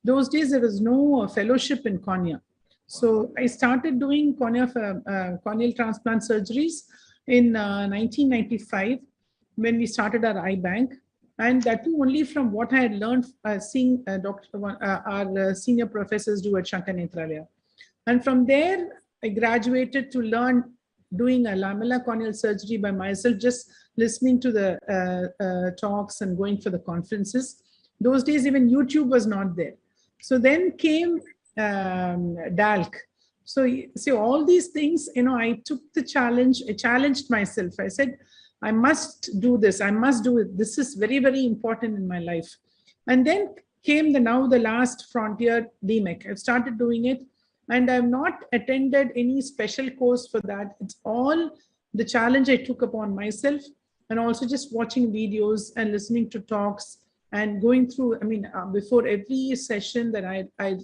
Those days there was no fellowship in cornea. So I started doing corneal transplant surgeries in 1995 when we started our eye bank. And that too only from what I had learned seeing our senior professors do at Shankara Nethralaya. And from there, I graduated to learn doing a lamellar corneal surgery by myself, just listening to the talks and going for the conferences. Those days, even YouTube was not there. So then came DALC. So see, all these things, I took the challenge, I challenged myself. I said, I must do this. I must do it. This is very, very important in my life. And then came the last frontier, DMEC. I've started doing it. And I've not attended any special course for that. It's all the challenge I took upon myself, and also just watching videos and listening to talks and going through, before every session that I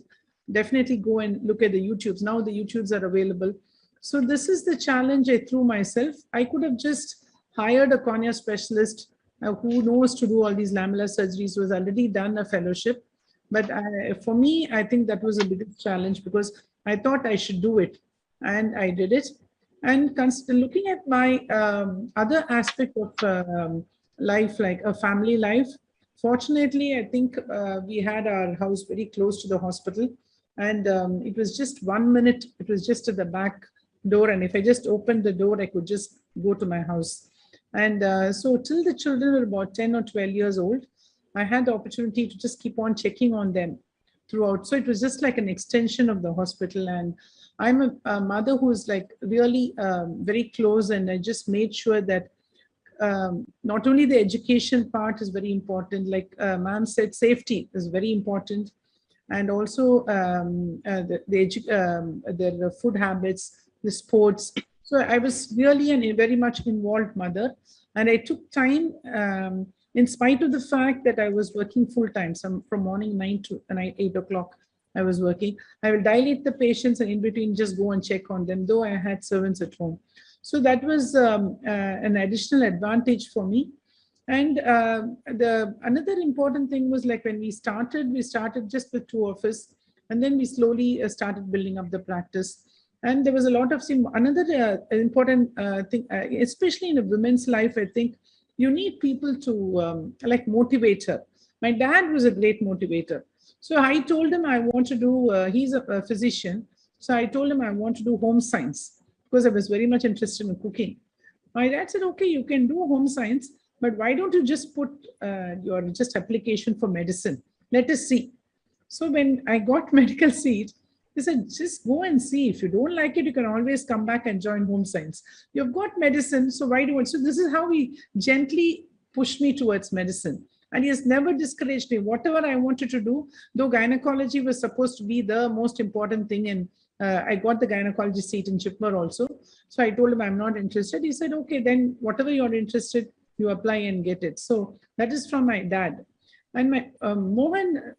definitely go and look at the YouTubes. Now the YouTubes are available. So this is the challenge I threw myself. I could have just hired a cornea specialist who knows to do all these lamellar surgeries, who has already done a fellowship. But for me, I think that was a biggest challenge because I thought I should do it, and I did it. And looking at my other aspect of life, like a family life, Fortunately, I think we had our house very close to the hospital, and it was just 1 minute. It was just at the back door, and if I just opened the door, I could just go to my house. And so till the children were about 10 or 12 years old, I had the opportunity to just keep on checking on them throughout. So it was just like an extension of the hospital. And I'm a mother who is like really very close, and I just made sure that not only the education part is very important, like ma'am said, safety is very important, and also the food habits, the sports. So I was really a very much involved mother, and I took time, in spite of the fact that I was working full time, from morning 9 to 8 o'clock. I was working. I will dilate the patients and in between just go and check on them, though I had servants at home. So that was an additional advantage for me. And another important thing was, like, when we started just with 2 of us, and then we slowly started building up the practice. And there was a lot of another important thing, especially in a women's life. I think you need people to like motivate her. My dad was a great motivator. So I told him I want to do, he's a physician. So I told him I want to do home science because I was very much interested in cooking. My dad said, okay, you can do home science, but why don't you just put your just application for medicine? Let us see. So when I got medical seat, they said, just go and see. If you don't like it, you can always come back and join home science. You've got medicine, so why do you want? So this is how he gently pushed me towards medicine. And he has never discouraged me. Whatever I wanted to do, though gynecology was supposed to be the most important thing, and I got the gynecology seat in Chipmur also. So I told him I'm not interested. He said, okay, then whatever you're interested, you apply and get it. So that is from my dad. And my Mohan,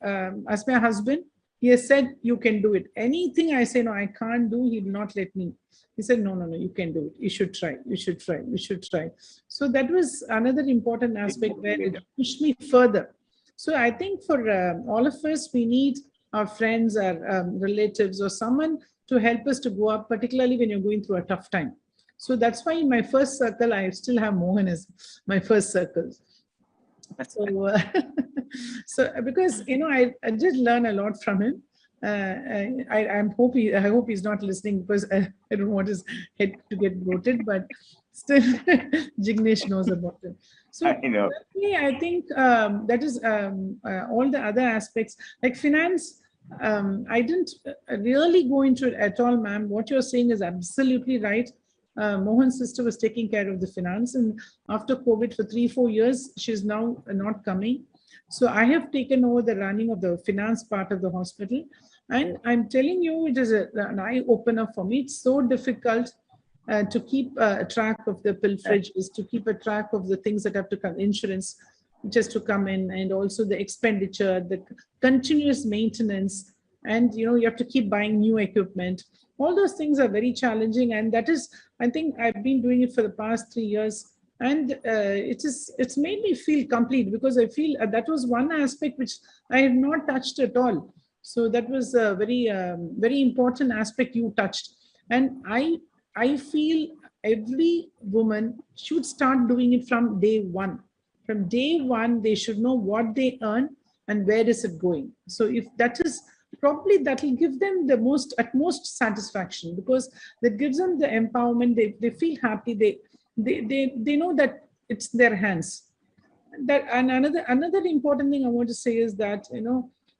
as my husband, he has said, you can do it. Anything I say, no, I can't do, he will not let me. He said, no, you can do it. You should try. You should try. You should try. So that was another important aspect where it pushed me further. So I think for all of us, we need our friends, our relatives, or someone to help us to go up, particularly when you're going through a tough time. So that's why in my first circle, I still have Mohan as my first circle. So, so because, I did learn a lot from him. I hope he's not listening, because I don't want his head to get bloated, but still Jignesh knows about it. So I think that is all the other aspects, like finance. I didn't really go into it at all, ma'am. What you're saying is absolutely right. Mohan's sister was taking care of the finance, and after COVID for 3-4 years, she's now not coming. So I have taken over the running of the finance part of the hospital. And I'm telling you, it is an eye-opener for me. It's so difficult to keep track of the pilferages, to keep a track of the things that have to come, insurance just to come in, and also the expenditure, the continuous maintenance, and you have to keep buying new equipment. All those things are very challenging, and that is, I think I've been doing it for the past 3 years, and it's made me feel complete, because I feel that was one aspect which I have not touched at all. So that was a very, very important aspect you touched. And I feel every woman should start doing it from day one. From day one, they should know what they earn and where is it going. So if that is, probably that will give them the utmost satisfaction, because that gives them the empowerment. They feel happy. They know that it's their hands. That, and another important thing I want to say is that,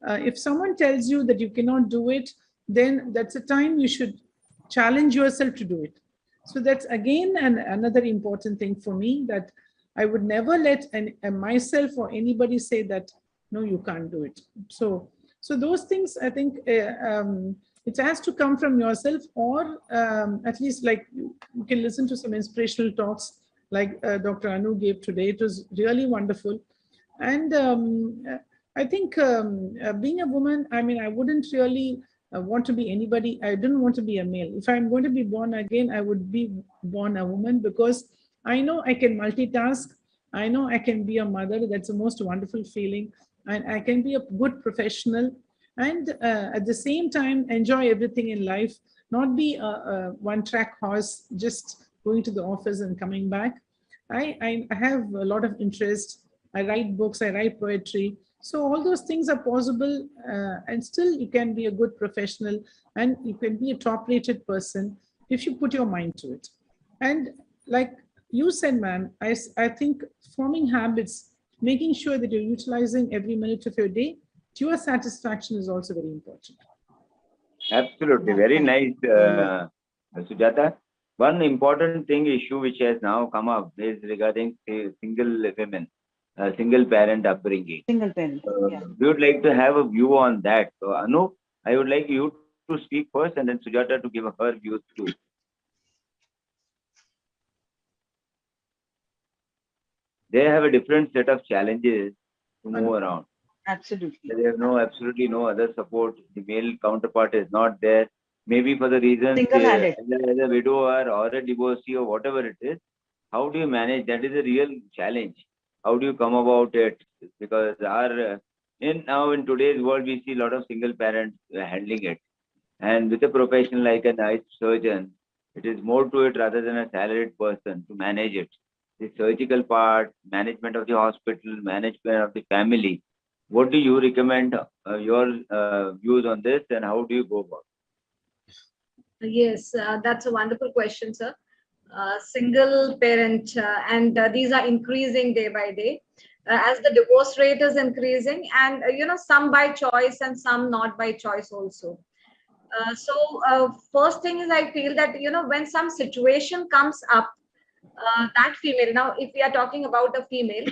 if someone tells you that you cannot do it, then that's a time you should challenge yourself to do it. So that's again another important thing for me, that I would never let myself or anybody say that, no, you can't do it. So those things, I think it has to come from yourself, or at least, like, you can listen to some inspirational talks like Dr. Anu gave today. It was really wonderful. And I think being a woman, I mean, I wouldn't really want to be anybody. I didn't want to be a male. If I'm going to be born again, I would be born a woman, because I know I can multitask. I know I can be a mother. That's the most wonderful feeling. And I can be a good professional, and at the same time enjoy everything in life, not be a one-track horse, just going to the office and coming back. I have a lot of interest I write books, I write poetry. So all those things are possible, and still you can be a good professional and you can be a top-rated person if you put your mind to it. And like you said, ma'am, I think forming habits, making sure that you're utilizing every minute of your day to your satisfaction is also very important. Absolutely. Very nice, Sujatha. One important issue which has now come up is regarding single women, single parent upbringing. Single parent. Yeah. We would like to have a view on that. So, Anu, I would like you to speak first and then Sujatha to give her views too. They have a different set of challenges to move around. Absolutely. They have absolutely no other support. The male counterpart is not there. Maybe for the reason Single-handed. as a widower or a divorcee or whatever it is. How do you manage? That is a real challenge. How do you come about it? Because in today's world, we see a lot of single parents handling it. And with a profession like an eye surgeon, it is more to it rather than a salaried person to manage it. The surgical part, management of the hospital, management of the family. What do you recommend your views on this and how do you go about it? Yes, that's a wonderful question, sir. Single parent, and these are increasing day by day as the divorce rate is increasing, and some by choice and some not by choice also. First thing is, I feel that when some situation comes up, that female, now if we are talking about a female,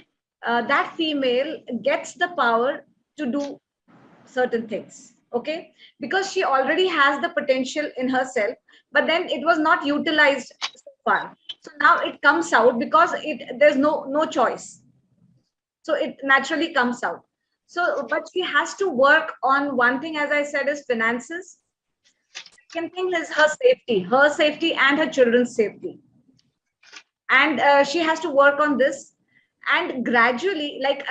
that female gets the power to do certain things, okay, because she already has the potential in herself, but then it was not utilized so far. So now it comes out because there's no choice, so it naturally comes out. So but she has to work on one thing, as I said, is finances. Second thing is her safety and her children's safety, and she has to work on this. And gradually, like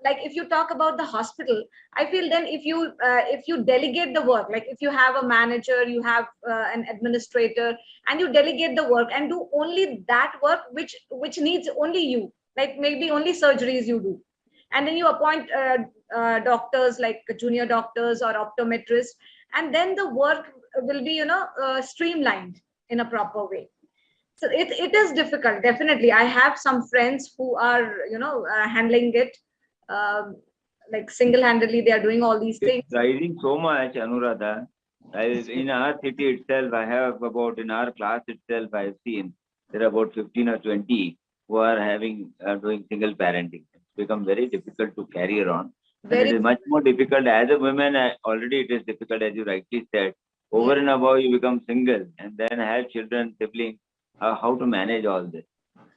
if you talk about the hospital, I feel then if you delegate the work, like if you have a manager, you have an administrator, and you delegate the work and do only that work which needs only you, like maybe only surgeries you do, and then you appoint doctors like junior doctors or optometrists, and then the work will be streamlined in a proper way. So it is difficult, definitely. I have some friends who are handling it like single-handedly. They are doing all these things. It's rising so much, Anuradha. In our city itself, I have about, in our class itself, I have seen there are about 15 or 20 who are doing single parenting. It's become very difficult to carry around. And it is much more difficult as a woman. Already it is difficult, as you rightly said. Over and above, you become single and then have children, siblings. How to manage all this.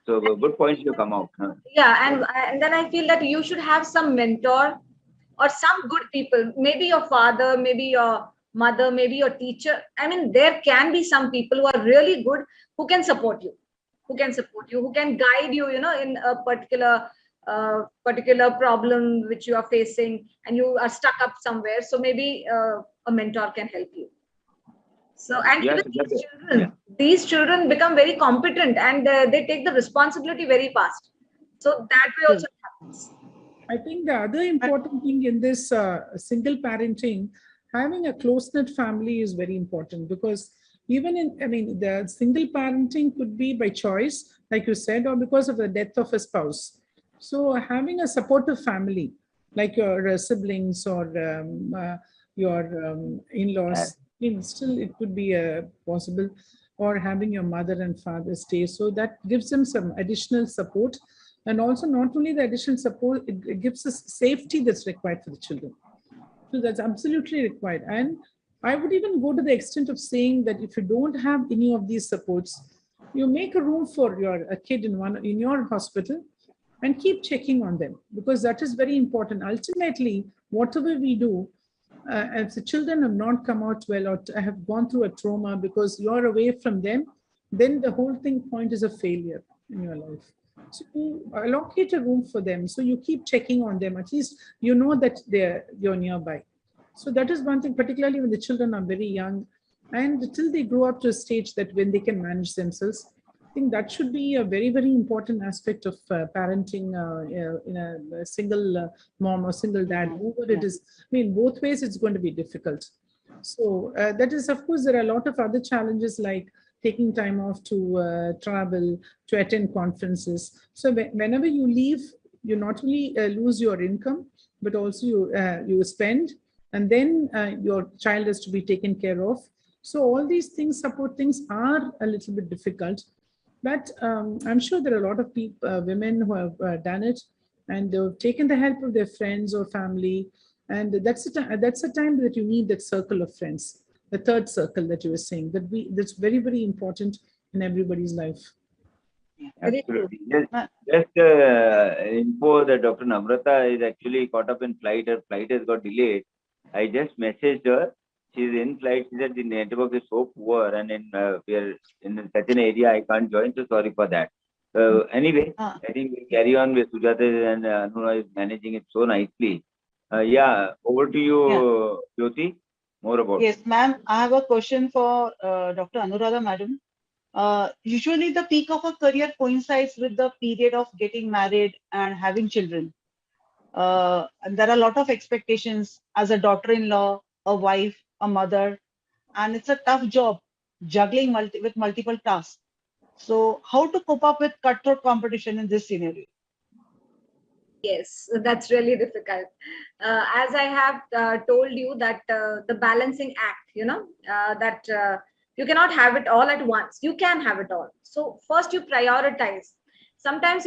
So good points you come out. Huh? Yeah, and then I feel that you should have some mentor or some good people, maybe your father, maybe your mother, maybe your teacher. I mean, there can be some people who are really good, who can support you, who can guide you, in a particular problem which you are facing and you are stuck up somewhere. So maybe a mentor can help you. So, and yes, these children become very competent and they take the responsibility very fast. So that way also happens. I think the other important thing in this single parenting, having a close-knit family is very important, because even the single parenting could be by choice, like you said, or because of the death of a spouse. So having a supportive family, like your siblings or your in-laws, still it could be possible, or having your mother and father stay. So that gives them some additional support. And also not only the additional support, it gives us safety that's required for the children. So that's absolutely required. And I would even go to the extent of saying that if you don't have any of these supports, you make a room for a kid in your hospital and keep checking on them, because that is very important. Ultimately, whatever we do, if the children have not come out well or have gone through a trauma because you're away from them, then the whole point is a failure in your life. So you allocate a room for them. So you keep checking on them. At least you know that you're nearby. So that is one thing, particularly when the children are very young and till they grow up to a stage that when they can manage themselves. I think that should be a very, very important aspect of parenting in a single mom or single dad. Whoever it is, I mean, both ways it's going to be difficult. So that is, of course, there are a lot of other challenges like taking time off to travel, to attend conferences. So whenever you leave, you not only lose your income, but also you spend, and then your child has to be taken care of. So all these things, support things, are a little bit difficult. But I'm sure there are a lot of people, women who have done it, and they've taken the help of their friends or family. And that's a time that you need that circle of friends, the third circle that you were saying, that's very, very important in everybody's life. Absolutely. Just info that Dr. Namrata is actually caught up in flight. Her flight has got delayed. I just messaged her. She's in flight. She said the network is so poor, and we are in such an area I can't join. So sorry for that. Anyway, I think we carry on with Sujatha, and Anura is managing it so nicely. Yeah, over to you, Jyoti. More about. Yes, ma'am. I have a question for Dr. Anuradha, madam. Usually the peak of a career coincides with the period of getting married and having children. And there are a lot of expectations as a daughter-in-law, a wife, a mother, and it's a tough job juggling with multiple tasks. So how to cope up with cutthroat competition in this scenario? Yes, that's really difficult. As I have told you that the balancing act, that you cannot have it all at once. You can have it all. So first you prioritize. Sometimes,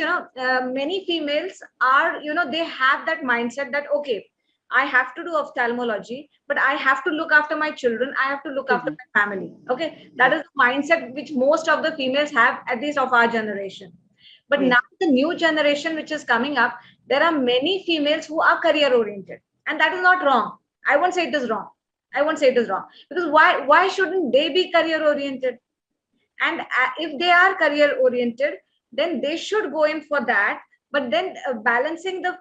many females are, they have that mindset that, okay, I have to do ophthalmology, but I have to look after my children. I have to look after my family. Okay. That is the mindset which most of the females have, at least of our generation. But now the new generation which is coming up, there are many females who are career oriented, and that is not wrong. I won't say it is wrong. I won't say it is wrong, because why shouldn't they be career oriented? And if they are career oriented, then they should go in for that. But then balancing the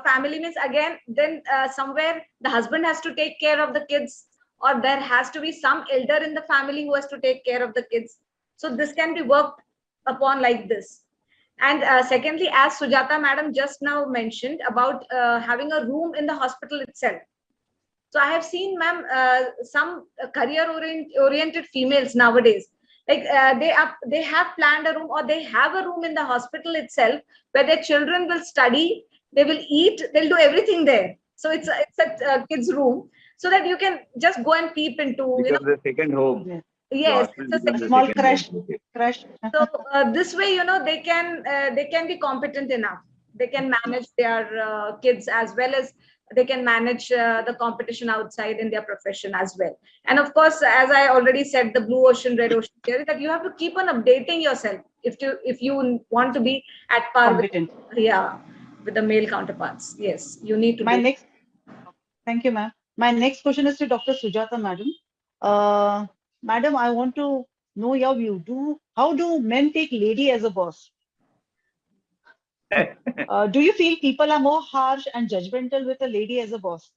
family means, again, then somewhere the husband has to take care of the kids, or there has to be some elder in the family who has to take care of the kids. So this can be worked upon like this. And secondly, as Sujatha madam just now mentioned about having a room in the hospital itself. So I have seen, ma'am, some career-oriented females nowadays, like they have planned a room, or they have a room in the hospital itself where their children will study, they will eat, they'll do everything there. So it's a kids' room, so that you can just go and peep into. Because the second home. Yes, it's a small crash. So this way, they can be competent enough. They can manage their kids, as well as they can manage the competition outside in their profession as well. And of course, as I already said, the blue ocean, red ocean theory, that you have to keep on updating yourself if you want to be at par with the male counterparts. Yes, you need to. Thank you, ma'am. My next question is to Dr. Sujatha, madam. Madam, I want to know your view. How do men take lady as a boss? Do you feel people are more harsh and judgmental with a lady as a boss?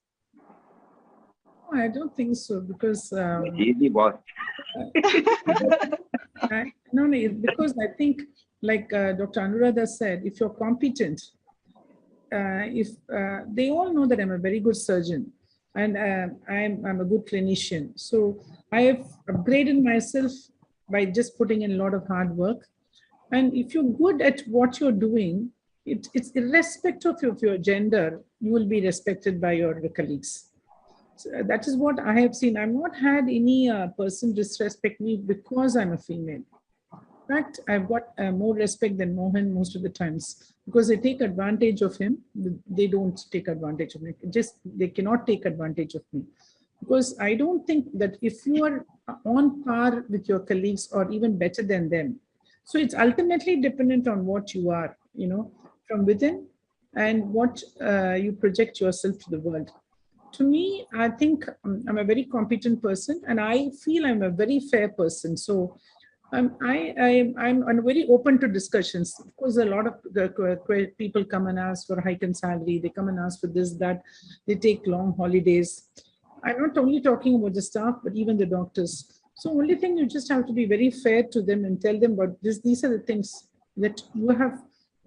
I don't think so, because easy boss. No, because I think, like Dr. Anuradha said, if you're competent, if they all know that I'm a very good surgeon, and I'm a good clinician. So I have upgraded myself by just putting in a lot of hard work. And if you're good at what you're doing, it's irrespective of your gender, you will be respected by your colleagues. So that is what I have seen. I've not had any person disrespect me because I'm a female. In fact, I've got more respect than Mohan most of the times, because they take advantage of him. They don't take advantage of me. They cannot take advantage of me, because I don't think that if you are on par with your colleagues or even better than them, so it's ultimately dependent on what you are, from within, and what you project yourself to the world. To me, I think I'm a very competent person, and I feel I'm a very fair person. So I'm very open to discussions. Of course, a lot of the people come and ask for a hike in salary. They come and ask for this, that. They take long holidays. I'm not only talking about the staff, but even the doctors. So only thing, you just have to be very fair to them and tell them, but these are the things that you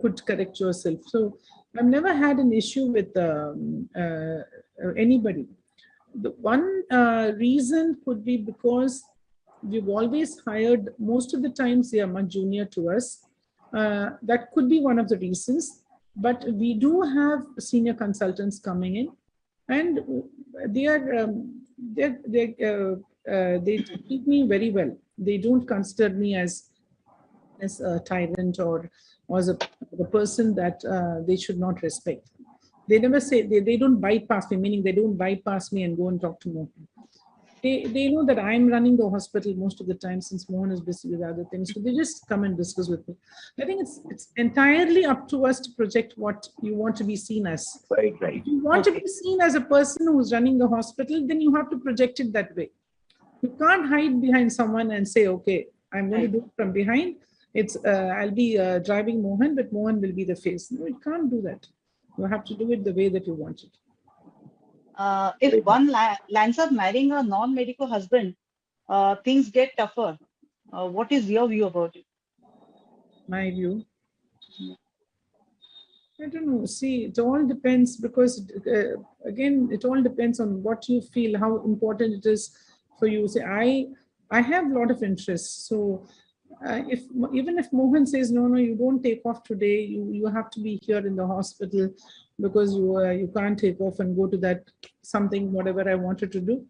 could correct yourself. So I've never had an issue with anybody. The one reason could be because we've always hired, most of the times they are much junior to us. That could be one of the reasons. But we do have senior consultants coming in, and they treat me very well. They don't consider me as a tyrant or as a person that they should not respect. They never say, they don't bypass me, meaning they don't bypass me and go and talk to Mohan. They know that I'm running the hospital most of the time, since Mohan is busy with other things. So they just come and discuss with me. I think it's entirely up to us to project what you want to be seen as. Right. If you want to be seen as a person who's running the hospital, then you have to project it that way. You can't hide behind someone and say, okay, I'm going to do it from behind. I'll be driving Mohan, but Mohan will be the face. No, you can't do that. You have to do it the way that you want it. If one lands up marrying a non-medical husband, things get tougher. What is your view about it? My view? I don't know. See, it all depends, because again, it all depends on what you feel, how important it is for you. See, I have a lot of interests. So even if Mohan says, no, you don't take off today, you have to be here in the hospital because you can't take off and go to that something, whatever I wanted to do,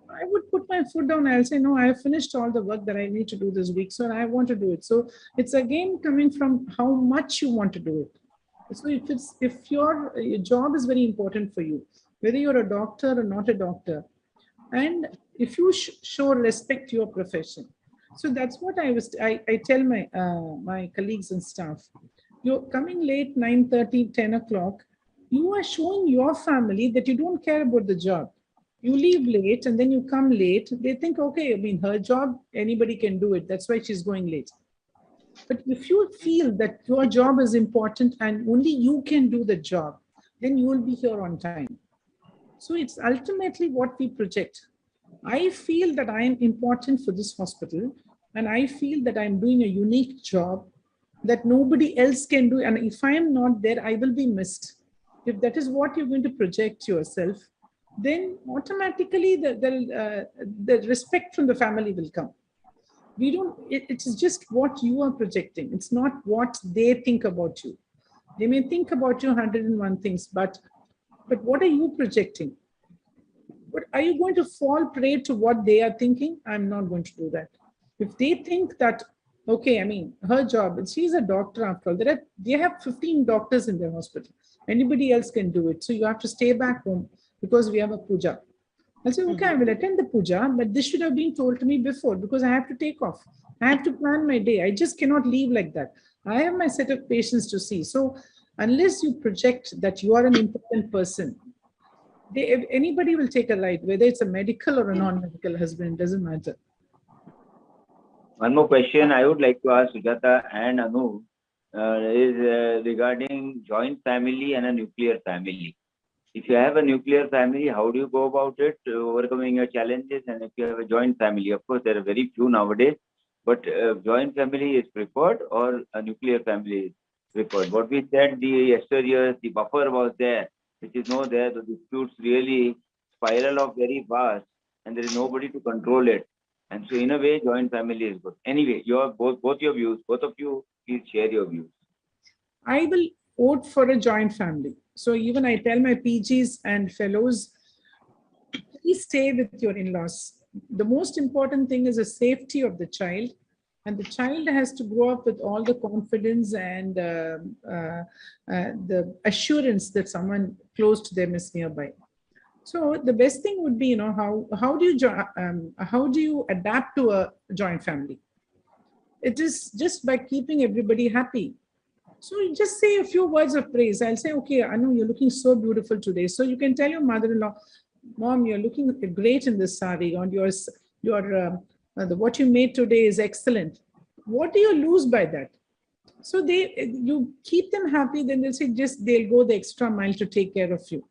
I would put my foot down. I'll say, no, I have finished all the work that I need to do this week, so I want to do it. So it's again coming from how much you want to do it. So if your job is very important for you, whether you're a doctor or not a doctor, and if you show respect to your profession. So that's what I tell my my colleagues and staff. You're coming late, 9:30, 10 o'clock. You are showing your family that you don't care about the job. You leave late and then you come late. They think, okay, I mean, her job, anybody can do it. That's why she's going late. But if you feel that your job is important and only you can do the job, then you will be here on time. So it's ultimately what we project. I feel that I am important for this hospital, and I feel that I'm doing a unique job that nobody else can do. And if I am not there, I will be missed. If that is what you're going to project yourself, then automatically the respect from the family will come. It is just what you are projecting. It's not what they think about you. They may think about you 101 things, but what are you projecting? But are you going to fall prey to what they are thinking? I'm not going to do that. If they think that, okay, I mean, her job, she's a doctor after all. They have 15 doctors in their hospital. Anybody else can do it. So you have to stay back home because we have a puja. I'll say, okay, I will attend the puja, but this should have been told to me before because I have to take off. I have to plan my day. I just cannot leave like that. I have my set of patients to see. So unless you project that you are an important person, anybody will take a ride, whether it's a medical or a non-medical husband, it doesn't matter. One more question I would like to ask Sujatha and Anu is regarding joint family and a nuclear family. If you have a nuclear family, how do you go about it, overcoming your challenges? And if you have a joint family, of course, there are very few nowadays, but joint family is preferred or a nuclear family is preferred. What we said, the yesteryears, the buffer was there, which is no there. The disputes really spiral off very fast, and there is nobody to control it. And so, in a way, joint family is good. Anyway, both your views, both of you, please share your views. I will vote for a joint family. So even I tell my PGs and fellows, please stay with your in-laws. The most important thing is the safety of the child, and the child has to grow up with all the confidence and the assurance that someone close to them is nearby. So the best thing would be, how do you adapt to a joint family? It is just by keeping everybody happy. So you just say a few words of praise. I'll say, okay, Anu, you're looking so beautiful today. So you can tell your mother-in-law, Mom, you're looking great in this sari, or what you made today is excellent. What do you lose by that? So you keep them happy, then they'll say, they'll go the extra mile to take care of you.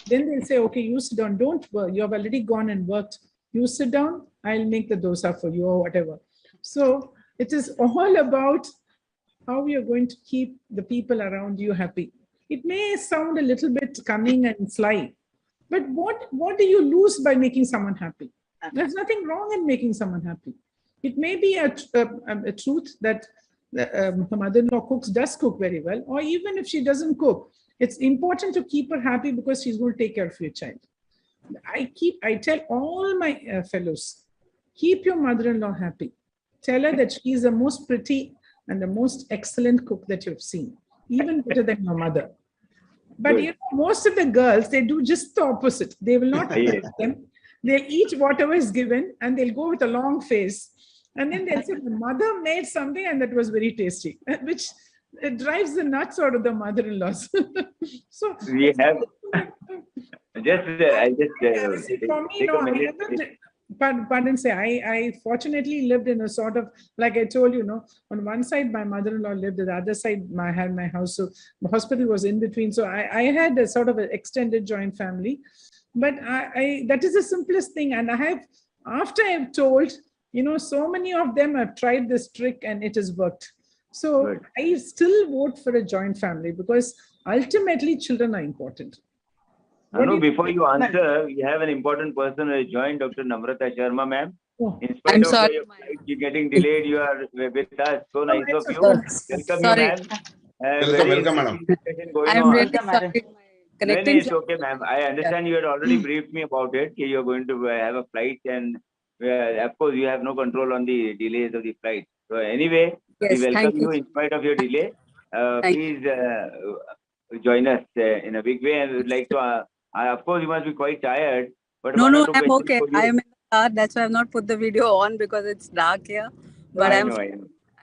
Then they'll say, okay, you sit down, don't work. You have already gone and worked. You sit down, I'll make the dosa for you or whatever. So it is all about how you're going to keep the people around you happy. It may sound a little bit cunning and sly, but what do you lose by making someone happy? There's nothing wrong in making someone happy. It may be a truth that her mother-in-law does cook very well, or even if she doesn't cook, it's important to keep her happy because she's going to take care of your child. I tell all my fellows, keep your mother-in-law happy. Tell her that she is the most pretty and the most excellent cook that you've seen, even better than your mother. But you know, most of the girls, they do just the opposite. They will not eat them. They'll eat whatever is given and they'll go with a long face. And then they'll say, the mother made something and that was very tasty, which it drives the nuts out of the mother-in-laws. So we have for me, no, I fortunately lived in a sort of, like I told you, on one side my mother-in-law lived, on the other side I had my house, so the hospital was in between. So I had a sort of an extended joint family, but that is the simplest thing. And after I've told, so many of them have tried this trick and it has worked. So Good. I still vote for a joint family because ultimately children are important. Anu, before you answer, we have an important person who has joined, Dr. Namrata Sharma, ma'am. Oh. In spite I'm of sorry, your flight getting delayed, you are with us. So nice of you. Welcome Sorry. you, ma'am. Welcome, madam. Discussion going I'm on. really Welcome, sorry. madam. My No, connecting. it's okay, ma'am. I understand you had already briefed me about it. You're going to have a flight, and of course, you have no control on the delays of the flight. So anyway, Yes, we welcome thank you you. in spite of your delay. Thank Please join us in a big way, and we would like to. Of course, you must be quite tired, but No, one or no, two I'm questions okay. for you. I am in the car. That's why I've not put the video on because it's dark here. But I know.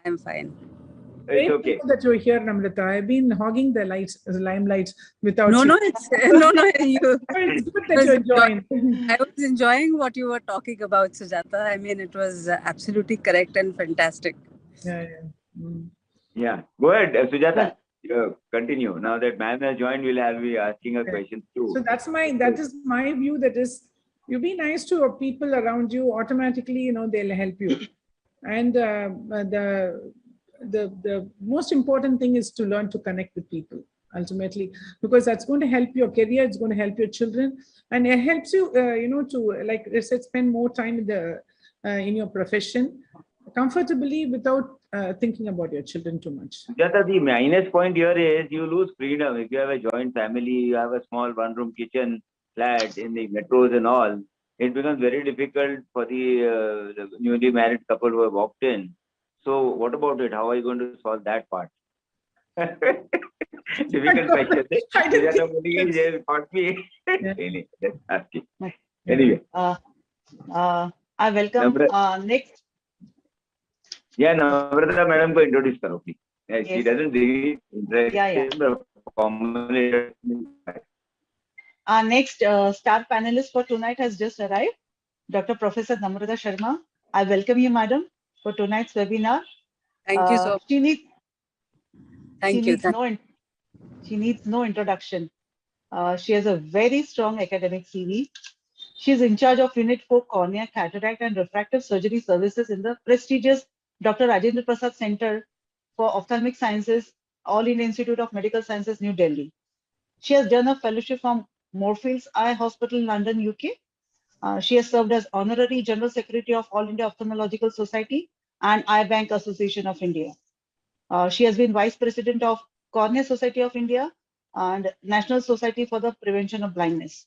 I'm fine. It's Great okay. that you're here, Namrata. I've been hogging the limelight without No, you. no, it's no. It's good that you're joined. I was enjoying what you were talking about, Sujatha. I mean, it was absolutely correct and fantastic. Yeah. Mm. Yeah. Go ahead, Sujatha. Continue. Now that ma'am has joined, we'll have you asking her questions too. So that is my view. That is, you be nice to people around you. Automatically, they'll help you. And the most important thing is to learn to connect with people ultimately, because that's going to help your career. It's going to help your children, and it helps you, to, like I said, spend more time in your profession comfortably without thinking about your children too much. Sujatha, the minus point here is you lose freedom. If you have a joint family, you have a small one-room kitchen flat in the metros and all, it becomes very difficult for the newly married couple who have walked in. So what about it? How are you going to solve that part? Difficult question. I didn't Sujatha think Mohan just caught me. Yeah. Really, just asking. Anyway, I welcome next. yeah, Namrata madam ko introduce karo, please. She Yes. doesn't really Yeah. but formally. Our next star panelist for tonight has just arrived, Dr. Professor Namrata Sharma. I welcome you, madam, for tonight's webinar. Thank you so much. She needs Thank you. she needs no introduction. She has a very strong academic CV. She is in charge of Unit 4 Cornea, Cataract and Refractive Surgery Services in the prestigious Dr. Rajendra Prasad Center for Ophthalmic Sciences, All India Institute of Medical Sciences, New Delhi. She has done a fellowship from Moorfields Eye Hospital, London, UK. She has served as Honorary General Secretary of All India Ophthalmological Society and Eye Bank Association of India. She has been Vice President of Cornea Society of India and National Society for the Prevention of Blindness.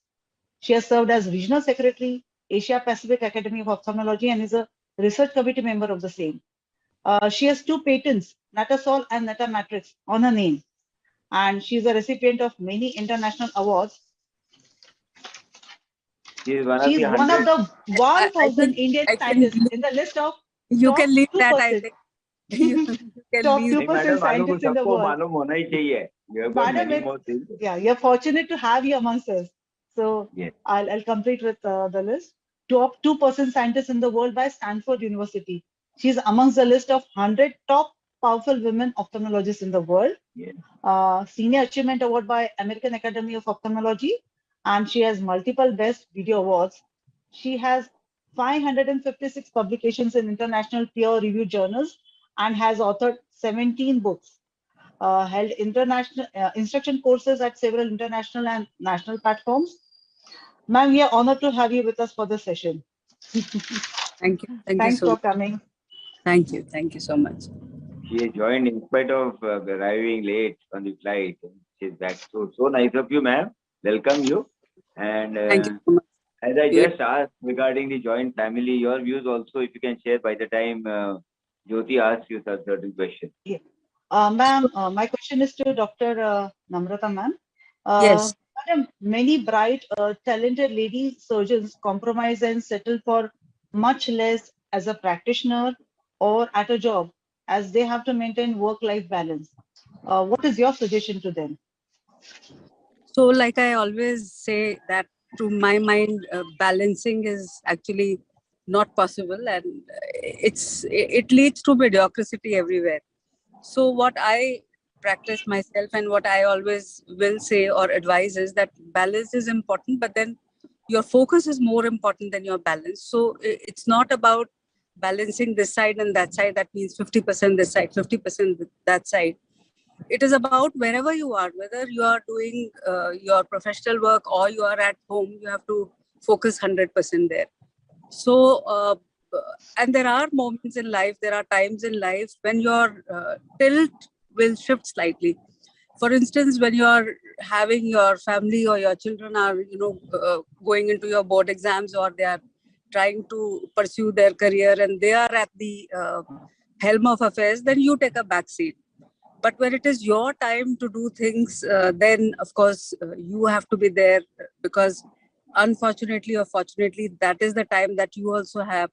She has served as Regional Secretary, Asia Pacific Academy of Ophthalmology, and is a research committee member of the same. She has 2 patents, Natasol and Natamatrix, on her name. And she is a recipient of many international awards. She is one She is one of the 1,000 Indian I can scientists leave- in the list of You top can leave that, I 2%. think. You can Top leave. 2% madam, scientists in the सबको world. मालूम होना ही चाहिए. You have got Madam, many more things. yeah, you're fortunate to have you amongst us. So Yes. I'll complete with the list. Top 2% scientists in the world by Stanford University. She's amongst the list of 100 top powerful women ophthalmologists in the world. Yes. Senior Achievement Award by American Academy of Ophthalmology. And she has multiple Best Video Awards. She has 556 publications in international peer-reviewed journals, and has authored 17 books. Held international instruction courses at several international and national platforms. Ma'am, we are honored to have you with us for this session. Thank you. Thank Thanks you so for coming. Thank you. Thank you so much. She has joined in spite of arriving late on the flight. She's back. So nice of you, ma'am. Welcome you. And Thank you so much. as I just asked regarding the joint family, your views also, if you can share by the time Jyoti asks you certain questions. Yeah. Ma'am, my question is to Dr. Namrata, ma'am. Yes. Madam, many bright, talented lady surgeons compromise and settle for much less as a practitioner or at a job, as they have to maintain work-life balance. What is your suggestion to them? So, like I always say, that to my mind, balancing is actually not possible, and it leads to mediocrity everywhere. So, what I practice myself and what I always will say or advise is that balance is important, but then your focus is more important than your balance. So, it's not about balancing this side and that side. That means 50% this side, 50% that side. It is about wherever you are, whether you are doing your professional work or you are at home, you have to focus 100% there. So, and there are moments in life, there are times in life when your tilt will shift slightly. For instance, when you are having your family or your children are, going into your board exams, or they are trying to pursue their career and they are at the helm of affairs, then you take a back seat. But when it is your time to do things, then of course you have to be there, because unfortunately or fortunately, that is the time that you also have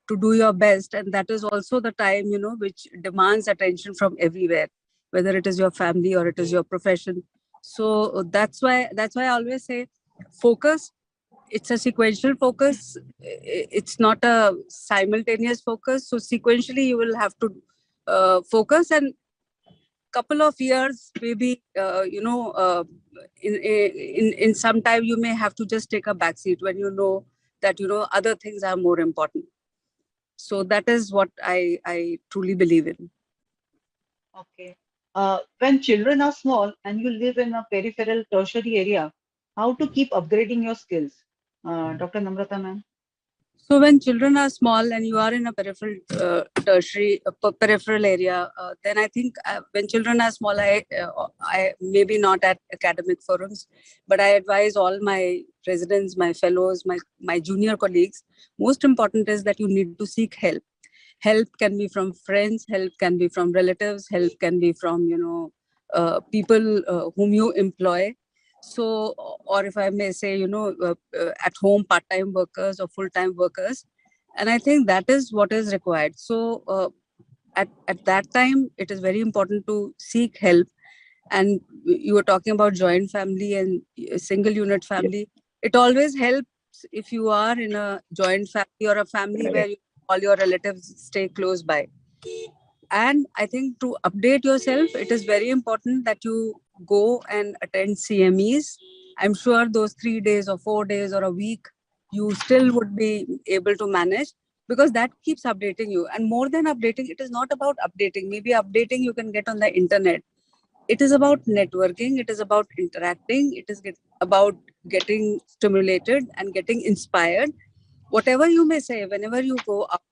to do your best, and that is also the time which demands attention from everywhere, whether it is your family or it is your profession. So that's why I always say focus. It's a sequential focus. It's not a simultaneous focus. So sequentially you will have to focus, and couple of years maybe in some time you may have to just take a back seat when you know that other things are more important. So that is what I truly believe in. Okay. When children are small and you live in a peripheral tertiary area, how to keep upgrading your skills? Dr. Namrata, ma'am. So when children are small and you are in a peripheral peripheral area, then I think when children are small, I maybe not at academic forums, but I advise all my residents, my fellows, my junior colleagues. Most important is that you need to seek help. Help can be from friends, help can be from relatives, help can be from people whom you employ. So, or if I may say, at home part-time workers or full-time workers. And I think that is what is required. So at that time, it is very important to seek help. And you were talking about joint family and single unit family. It always helps if you are in a joint family or a family where all your relatives stay close by. And I think to update yourself, it is very important that you go and attend CMEs. I'm sure those 3 days or 4 days or a week, you still would be able to manage, because that keeps updating you. And more than updating, it is not about updating. Maybe updating you can get on the internet. It is about networking. It is about interacting. It is about getting stimulated and getting inspired. Whatever you may say, whenever you go out,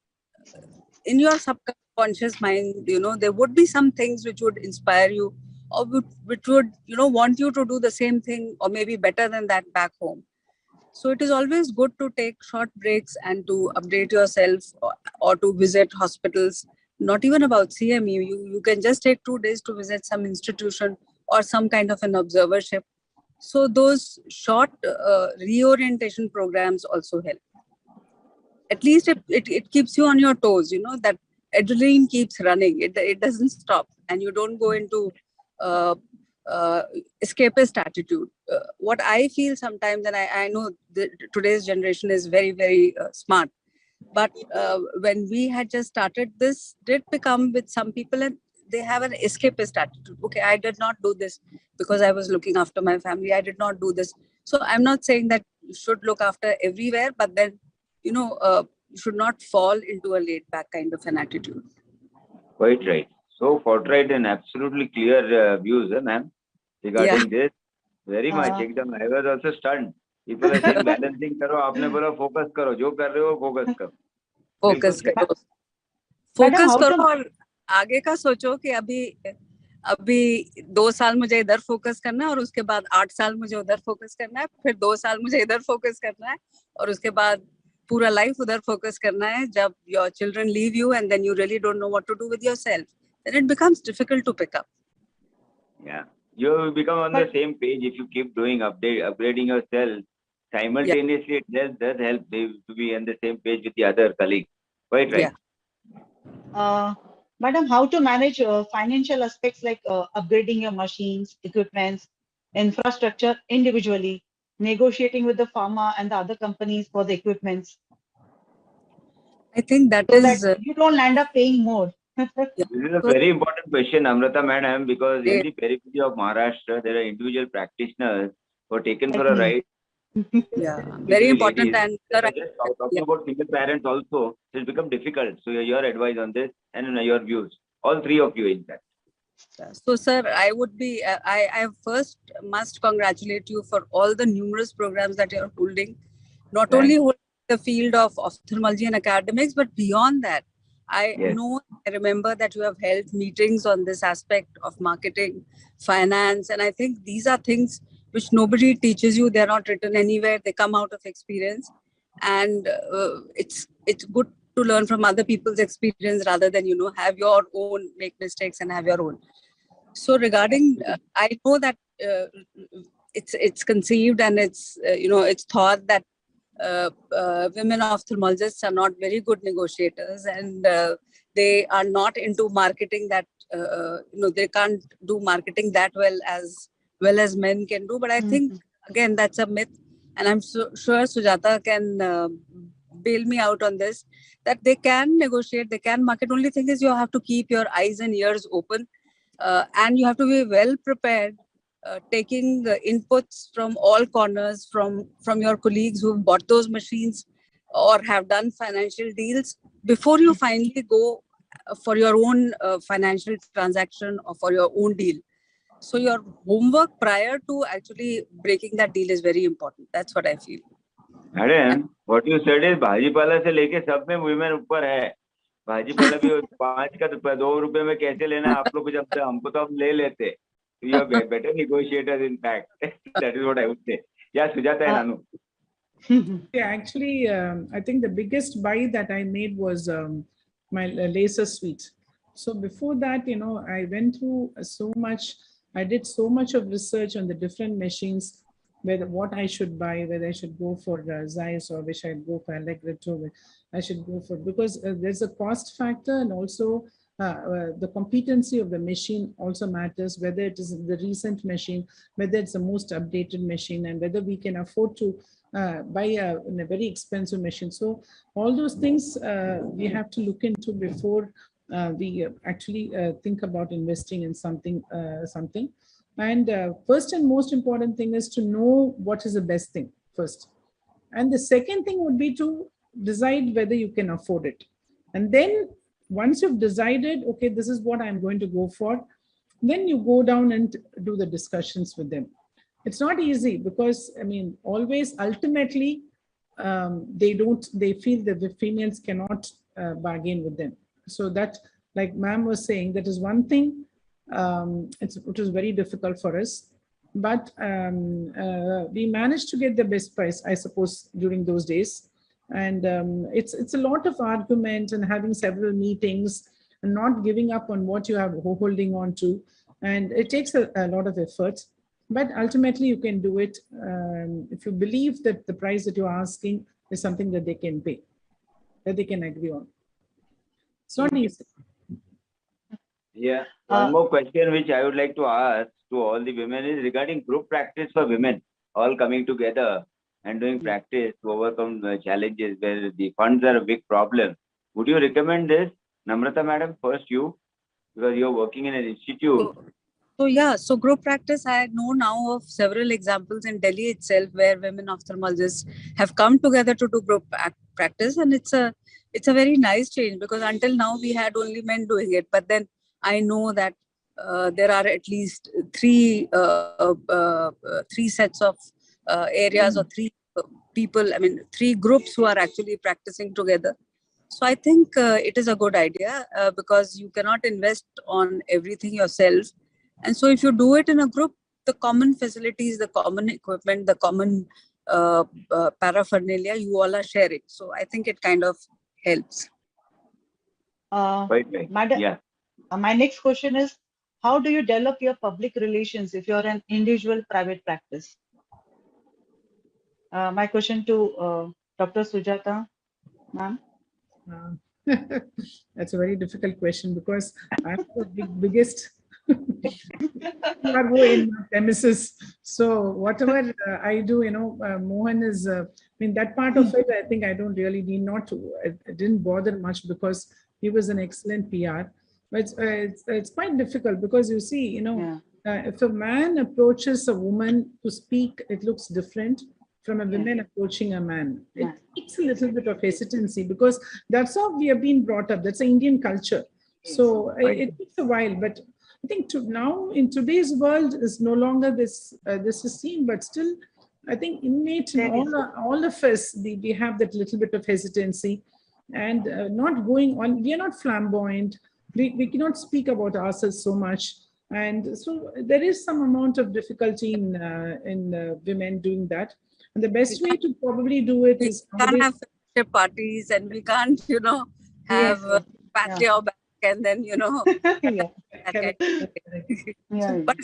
in your subconscious mind, there would be some things which would inspire you, or which would, want you to do the same thing or maybe better than that back home. So it is always good to take short breaks and to update yourself, or to visit hospitals. Not even about CME, you can just take 2 days to visit some institution or some kind of an observership. So those short reorientation programs also help. At least it keeps you on your toes, that adrenaline keeps running. It doesn't stop, and you don't go into escapist attitude. What I feel sometimes, and I know today's generation is very, very smart, but when we had just started, this did become with some people, and they have an escapist attitude. Okay, I did not do this because I was looking after my family. I did not do this. So I'm not saying that you should look after everywhere, but then you should not fall into a laid back kind of an attitude. Quite right. So forthright and absolutely clear views, ma'am, regarding this. Very much. Ekdam, I was also stunned. People are saying balancing करो, आपने बोला focus करो, जो कर रहे हो focus करो. Focus करो. Focus करो और आगे का सोचो कि अभी 2 साल मुझे इधर फोकस करना है और उसके बाद 8 साल मुझे उधर फोकस करना है, फिर 2 साल मुझे इधर फोकस करना है और उसके बाद पूरा लाइफ उधर फोकस करना है. जब your children leave you and then you really don't know what to do with yourself, then it becomes difficult to pick up. Yeah, you become on the same page if you keep doing upgrading yourself simultaneously. It does help to be on the same page with the other colleagues. Quite right. Madam, how to manage financial aspects like upgrading your machines, equipments, infrastructure individually, negotiating with the pharma and the other companies for the equipments? I think that so is that you don't end up paying more. This is a very important question, Amrita madam, because in the periphery of Maharashtra, there are individual practitioners who are taken for a ride. Yeah, very important. And talking about single parents also, it's become difficult. So your advice on this and your views, all three of you in fact. So sir, I would be, I first must congratulate you for all the numerous programs that you are holding, not only holding the field of ophthalmology and academics, but beyond that. I remember that you have held meetings on this aspect of marketing, finance, and I think these are things which nobody teaches you. They're not written anywhere. They come out of experience, and it's good to learn from other people's experience rather than have your own, make mistakes and have your own. So regarding, I know that it's conceived and it's it's thought that women ophthalmologists are not very good negotiators, and they are not into marketing that they can't do marketing that well as men can do. But I think again that's a myth, and I'm sure Sujatha can bail me out on this, that they can negotiate, they can market. Only thing is you have to keep your eyes and ears open, and you have to be well prepared, taking inputs from all corners, from your colleagues who have bought those machines or have done financial deals before you finally go for your own financial transaction or for your own deal. So your homework prior to actually breaking that deal is very important. That's what I feel. Madam, what you said is भाजीपाला से लेके सब में women ऊपर है. भाजीपाला भी 5 का 2 रुपए में कैसे लेना है आप लोग को जब हमको तो हम ले लेते. You are better negotiators, in fact. That is what I would say. Yeah, Sujatha and Anu. Yeah, actually, I think the biggest buy that I made was my laser suite. So before that, I went through so much. I did so much of research on the different machines, what I should buy, whether I should go for Zeiss or which I go for Allegretto, I should go for, because there's a cost factor, and also the competency of the machine also matters, whether it is the recent machine, whether it's the most updated machine, and whether we can afford to buy a very expensive machine. So all those things we have to look into before we actually think about investing in something. And first and most important thing is to know what is the best thing first. And the second thing would be to decide whether you can afford it. And then once you've decided, okay, this is what I'm going to go for, then you go down and do the discussions with them. It's not easy because, always ultimately, they feel that the females cannot bargain with them. So that, like ma'am was saying, that is one thing. It was very difficult for us, but we managed to get the best price, I suppose, during those days. And it's a lot of argument and having several meetings and not giving up on what you are holding on to. And it takes a lot of effort, but ultimately you can do it if you believe that the price that you're asking is something that they can pay, that they can agree on. It's not easy. Yeah. One more question which I would like to ask to all the women is regarding group practice for women, all coming together and doing practice to overcome the challenges where the funds are a big problem. Would you recommend this? Namrata madam, first you, because you're working in an institute. So yeah, so group practice, I know now of several examples in Delhi itself where women ophthalmologists have come together to do group practice, and it's a very nice change, because until now we had only men doing it. But then I know that there are at least three sets of areas, or three people. I mean, three groups who are actually practicing together. So I think it is a good idea, because you cannot invest on everything yourself. And so if you do it in a group, the common facilities, the common equipment, the common paraphernalia, you all are sharing. So I think it kind of helps. Right. Madam, Yeah. my next question is, how do you develop your public relations if you're an individual private practice? My question to Dr. Sujatha, ma'am. That's a very difficult question, because I'm the biggest PRO in my premises. So whatever I do, Mohan is, I mean, that part of it, I think I don't really need not to, it didn't bother much, because he was an excellent PR. But it's quite difficult, because you see, if a man approaches a woman to speak, it looks different from a woman approaching a man. It takes a little bit of hesitancy, because that's how we have been brought up. That's the Indian culture. So it takes a while, but I think now in today's world is no longer this is seen, but still I think innate in all of us, we have that little bit of hesitancy, and not going on. We are not flamboyant. We cannot speak about ourselves so much. And so there is some amount of difficulty in women doing that. And the best way to probably do it is we can't have fellowship parties, and we can't, have pat your back, and then, But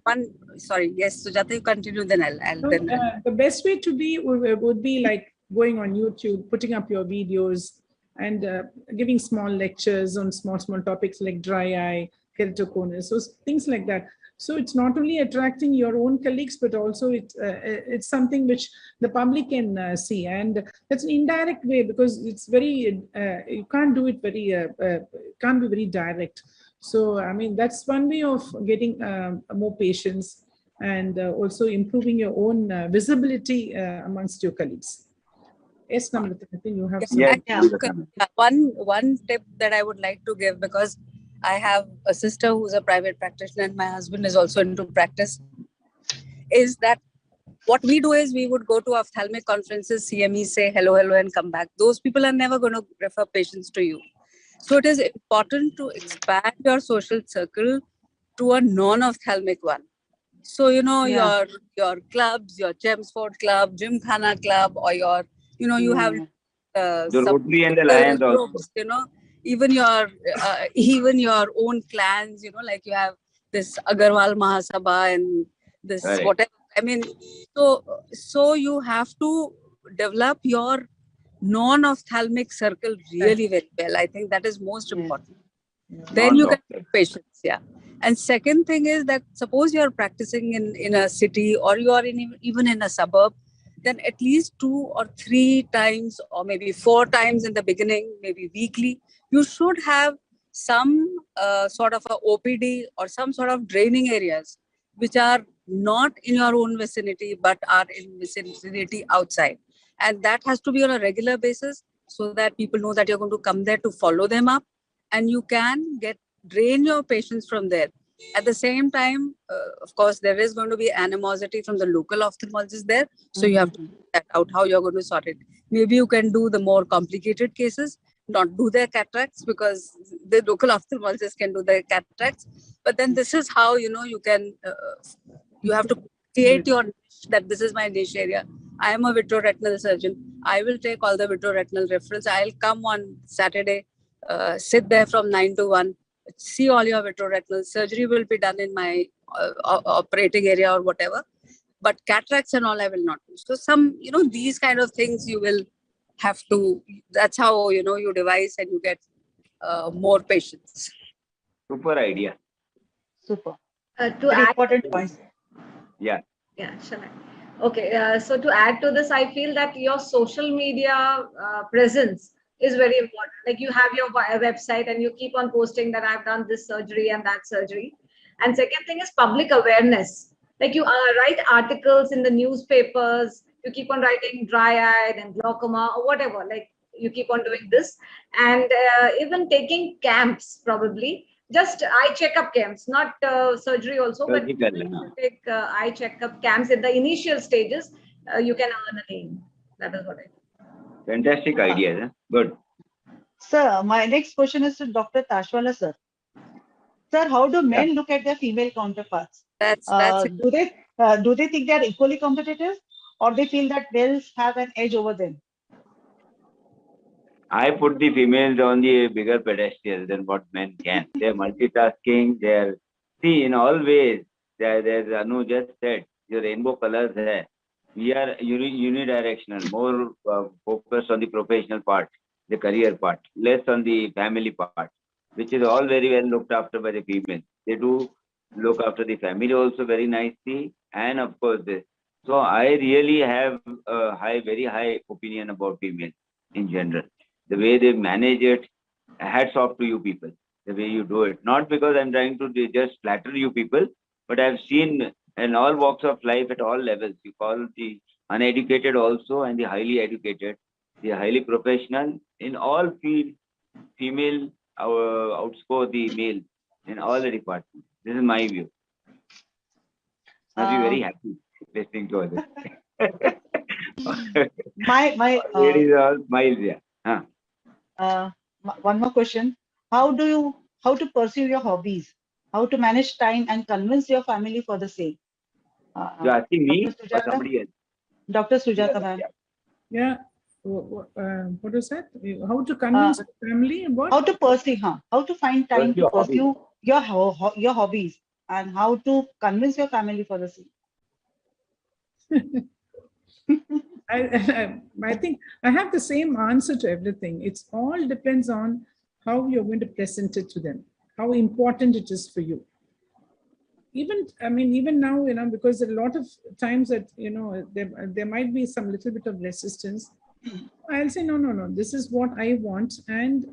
one. Sorry, yes, Sujatha, you continue. Then I'll then. The best way to be would be like going on YouTube, putting up your videos, and giving small lectures on small topics like dry eye, keratoconus, so things like that. So it's not only attracting your own colleagues, but also it's something which the public can see, and that's an indirect way, because it's very you can't do it very can't be very direct. So I mean, that's one way of getting more patients, and also improving your own visibility amongst your colleagues. Yes, Namrata, I think you have some. One tip that I would like to give, because I have a sister who's a private practitioner and my husband is also into practice, is that what we do is we would go to ophthalmic conferences, CME, say hello, and come back. Those people are never going to refer patients to you. So it is important to expand your social circle to a non-ophthalmic one. So, your clubs, your Chelmsford Club, Gymkhana Club, or your, you have the Rotary and the Lions groups, also. Even your own clans, like you have this Agarwal Mahasabha and this whatever. I mean, so you have to develop your non-ophthalmic circle really very well. I think that is most important. Then you can get patients. Yeah. And second thing is that suppose you are practicing in a city, or you are even in a suburb, then at least 2 or 3 times, or maybe 4 times in the beginning, maybe weekly, you should have some sort of a OPD or some sort of draining areas which are not in your own vicinity but are in vicinity outside. And that has to be on a regular basis, so that people know that you're going to come there to follow them up, and you can drain your patients from there. At the same time, of course, there is going to be animosity from the local ophthalmologist there. So you have to figure that out, how you're going to sort it. Maybe you can do the more complicated cases, not do their cataracts, because the local ophthalmologist can do their cataracts. But then this is how, you can, you have to create your niche, that this is my niche area. I am a vitreoretinal surgeon. I will take all the vitreoretinal referrals. I'll come on Saturday, sit there from 9 to 1, see all your vitreoretinal. Surgery will be done in my operating area or whatever. But cataracts and all I will not do. So some, these kind of things you will have to, that's how, you devise and you get more patients. Super idea. Super. To add important points. Yeah, shall I? Okay, so to add to this, I feel that your social media presence is very important. Like you have your website and you keep on posting that I've done this surgery and that surgery. And second thing is public awareness. Like you write articles in the newspapers, you keep on writing dry eye, then glaucoma or whatever, like you keep on doing this. And even taking camps, probably, just eye checkup camps, not surgery also, but take eye checkup camps in the initial stages, you can earn a name. That is what I think. Fantastic idea. Huh? Good. Sir, my next question is to Dr. Tashwala, sir. Sir, how do men look at their female counterparts? Do they think they are equally competitive, or they feel that males have an edge over them? I put the females on the bigger pedestal than what men can. They're multitasking. They're, see, in all ways, there's Anu just said, the rainbow colors there. We are unidirectional, more focused on the professional part, the career part, less on the family part, which is all very well looked after by the females. They do look after the family also very nicely, and of course this. So I really have a very high opinion about females in general. The way they manage it, hats off to you people, the way you do it. Not because I'm trying to just flatter you people, but I've seen in all walks of life at all levels. You call the uneducated also and the highly educated, the highly professional. In all fields, female outscore the male in all the departments. This is my view. I'll be very happy listening to all this. Ladies all smiles, yeah. One more question. How to pursue your hobbies? How to manage time and convince your family for the same? You're asking me or somebody else? Dr. Sujatha, ma'am. Yeah. What is that? How to convince the family about? How to pursue, how to find time to pursue your hobbies, and how to convince your family for the same? I think I have the same answer to everything. It's all depends on how you're going to present it to them, how important it is for you. Even now, because a lot of times that, there might be some little bit of resistance. I'll say, no, this is what I want. And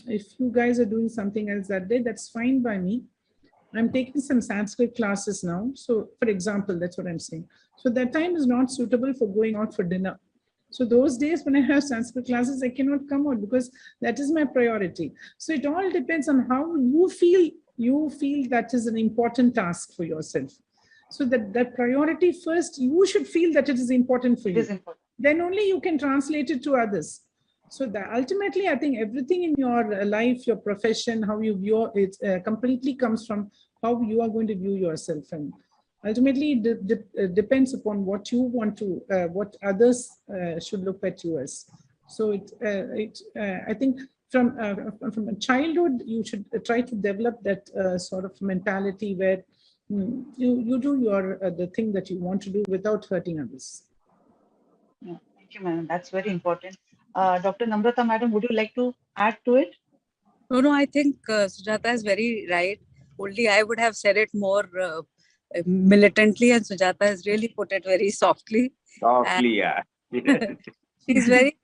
if you guys are doing something else that day, that's fine by me. I'm taking some Sanskrit classes now. So for example, that's what I'm saying. So that time is not suitable for going out for dinner. So those days when I have Sanskrit classes, I cannot come out because that is my priority. So it all depends on how you feel that is an important task for yourself. So that priority first, you should feel that it is important for you. Then only you can translate it to others. So that ultimately, I think everything in your life, your profession, how you view it, completely comes from how you are going to view yourself. And ultimately, it depends upon what you want to, what others should look at you as. So I think from a childhood, you should try to develop that sort of mentality where you do the thing that you want to do without hurting others. Yeah, thank you, madam. That's very important. Dr. Namrata, madam, would you like to add to it? No, I think Sujatha is very right. Only I would have said it more militantly, and Sujatha has really put it very softly. Yeah. She's very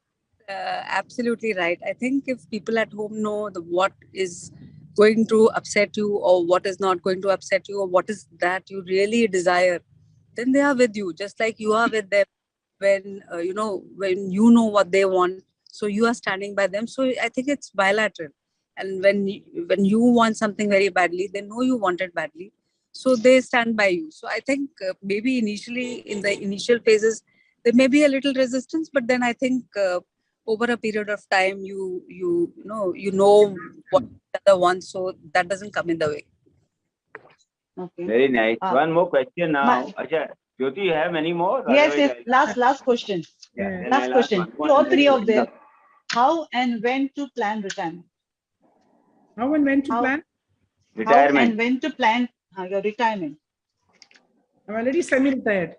absolutely right. I think if people at home know what is going to upset you or what is not going to upset you or what is that you really desire, then they are with you, just like you are with them when when you know what they want. So you are standing by them. So I think it's bilateral. And when you want something very badly, they know you want it badly. So they stand by you. So I think maybe initially in the initial phases, there may be a little resistance, but then I think over a period of time, you know what the other wants, so that doesn't come in the way. Okay. Very nice. One more question now. Jyoti, you have many more? Yes. Last question. Yeah, last question. To all three of them. How and when to plan retirement? How and when to plan? Retirement. How and when to plan your retirement? I'm already semi-retired.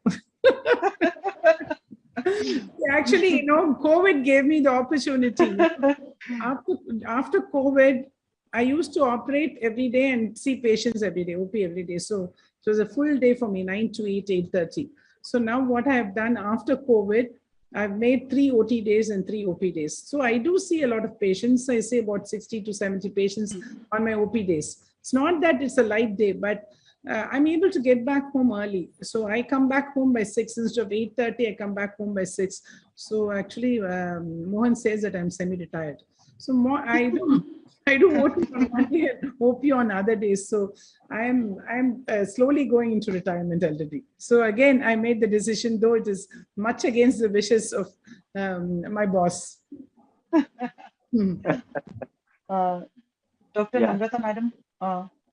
Actually, COVID gave me the opportunity. After COVID, I used to operate every day and see patients every day, OP every day. So it was a full day for me, 9 to 8, 8:30. So now what I have done after COVID, I've made 3 OT days and 3 OP days. So I do see a lot of patients. I say about 60 to 70 patients on my OP days. It's not that it's a light day, but I'm able to get back home early. So I come back home by 6 instead of 8:30. I come back home by 6. So actually, Mohan says that I'm semi-retired. So more, I do OT on Monday and OP on other days. So I'm slowly going into retirement already. So again, I made the decision, though it is much against the wishes of my boss. Dr. Namrata, madam,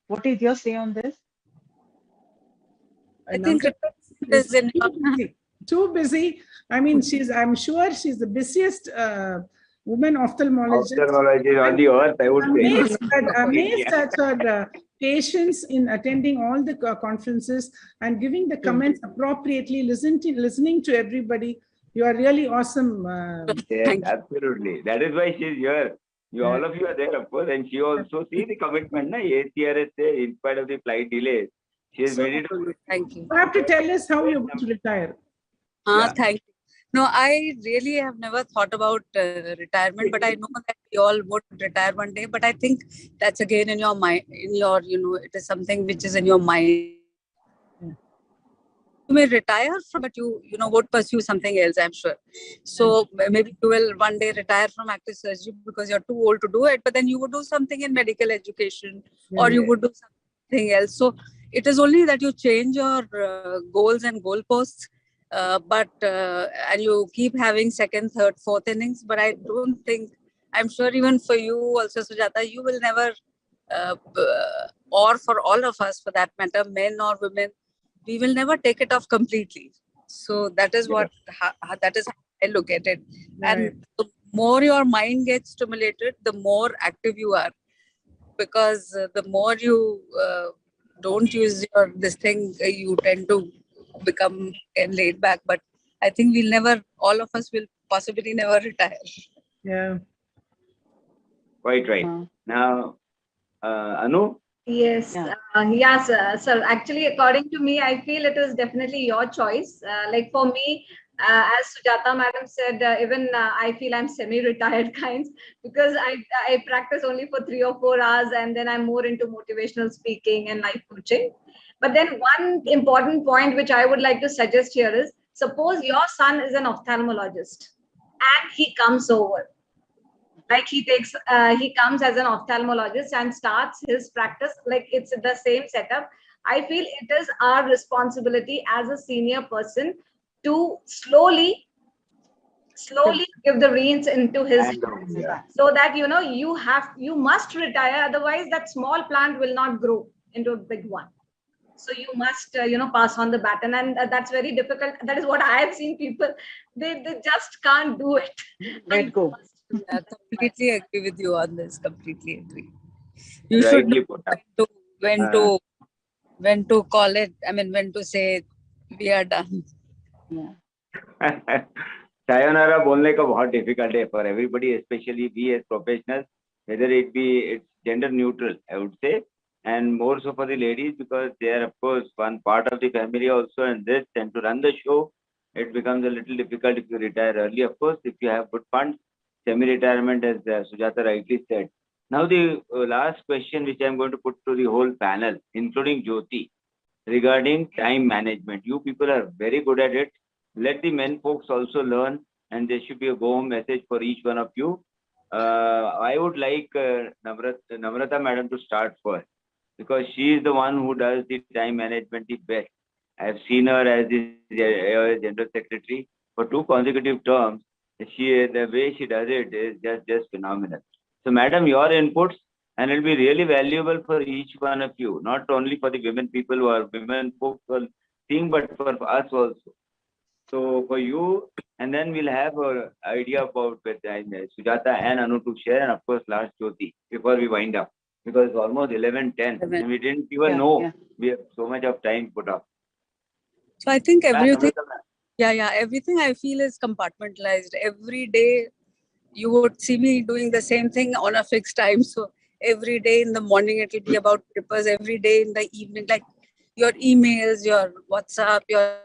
what is your say on this? I think too busy. I mean, I'm sure she's the busiest woman ophthalmologist. Ophthalmologist on the earth, I would Amazed say. at her patience in attending all the conferences and giving the comments appropriately, listening to everybody. You are really awesome. Yes, absolutely. That is why she's here. All of you are there, of course, and she also see the commitment. Na? ACRS, in spite of the flight delays, she has made it. Thank you. You have to tell us how you're going to retire. Thank you. No, I really have never thought about retirement, but I know that we all would retire one day. But I think that's again in your mind, it is something which is in your mind. You may retire from, but you would pursue something else, I'm sure. So maybe you will one day retire from active surgery because you're too old to do it, but then you would do something in medical education or you would do something else. So it is only that you change your goals and goalposts, and you keep having second, third, fourth innings. But I don't think, I'm sure even for you also, Sujatha, you will never, or for all of us for that matter, men or women, we will never take it off completely. So that is that is how I look at it. Right. And the more your mind gets stimulated, the more active you are, because the more you don't use this thing, you tend to become laid back. But I think all of us will possibly never retire. Yeah. Quite right. Now, Anu? Yes, yes, sir. Actually, according to me, I feel it is definitely your choice. Like for me, as Sujatha madam said, even I feel I'm semi-retired kinds, because I practice only for 3 or 4 hours, and then I'm more into motivational speaking and life coaching. But then one important point which I would like to suggest here is, suppose your son is an ophthalmologist and he comes over. Like he comes as an ophthalmologist and starts his practice, like it's the same setup. I feel it is our responsibility as a senior person to slowly give the reins into his hands, so that you must retire, otherwise that small plant will not grow into a big one. So you must pass on the baton, and that's very difficult. That is what I have seen people, they just can't do it. Let go. I completely agree with you on this. Completely agree. You should know when to call it. I mean, when to say we are done. Sayonara बोलने का बहुत difficult है for everybody, especially we as professionals. Whether it's gender neutral, I would say, and more so for the ladies, because they are of course one part of the family also in this, and to run the show, it becomes a little difficult if you retire early. Of course, if you have good funds. Semi-retirement, as Sujatha rightly said. Now, the last question which I am going to put to the whole panel, including Jyoti, regarding time management. You people are very good at it. Let the men folks also learn, and there should be a go-home message for each one of you. I would like Namrata madam to start first, because she is the one who does the time management the best. I have seen her as the General Secretary for 2 consecutive terms. The way she does it is just phenomenal. So, madam, your inputs, and it'll be really valuable for each one of you, not only for the women people who are women folks thing, but for us also. So, for you, and then we'll have an idea about Sujatha and Anu to share, and of course, last Jyoti before we wind up, because it's almost 11:10, and we didn't even know we have so much of time put up. So, I think everything. Everything I feel is compartmentalized. Every day you would see me doing the same thing on a fixed time. So every day in the morning it will be about papers. Every day in the evening, like your emails, your WhatsApp, your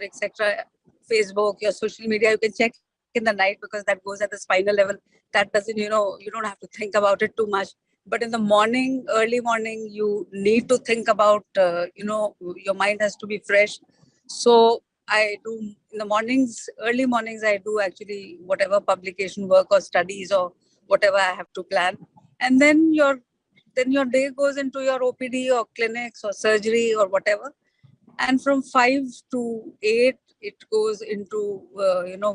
etc., Facebook, your social media, you can check in the night, because that goes at the spinal level. That doesn't, you don't have to think about it too much. But in the morning, early morning, you need to think about, your mind has to be fresh. So I do in the mornings, early mornings, I do actually whatever publication work or studies or whatever I have to plan. And then your day goes into your OPD or clinics or surgery or whatever. And from 5 to 8, it goes into,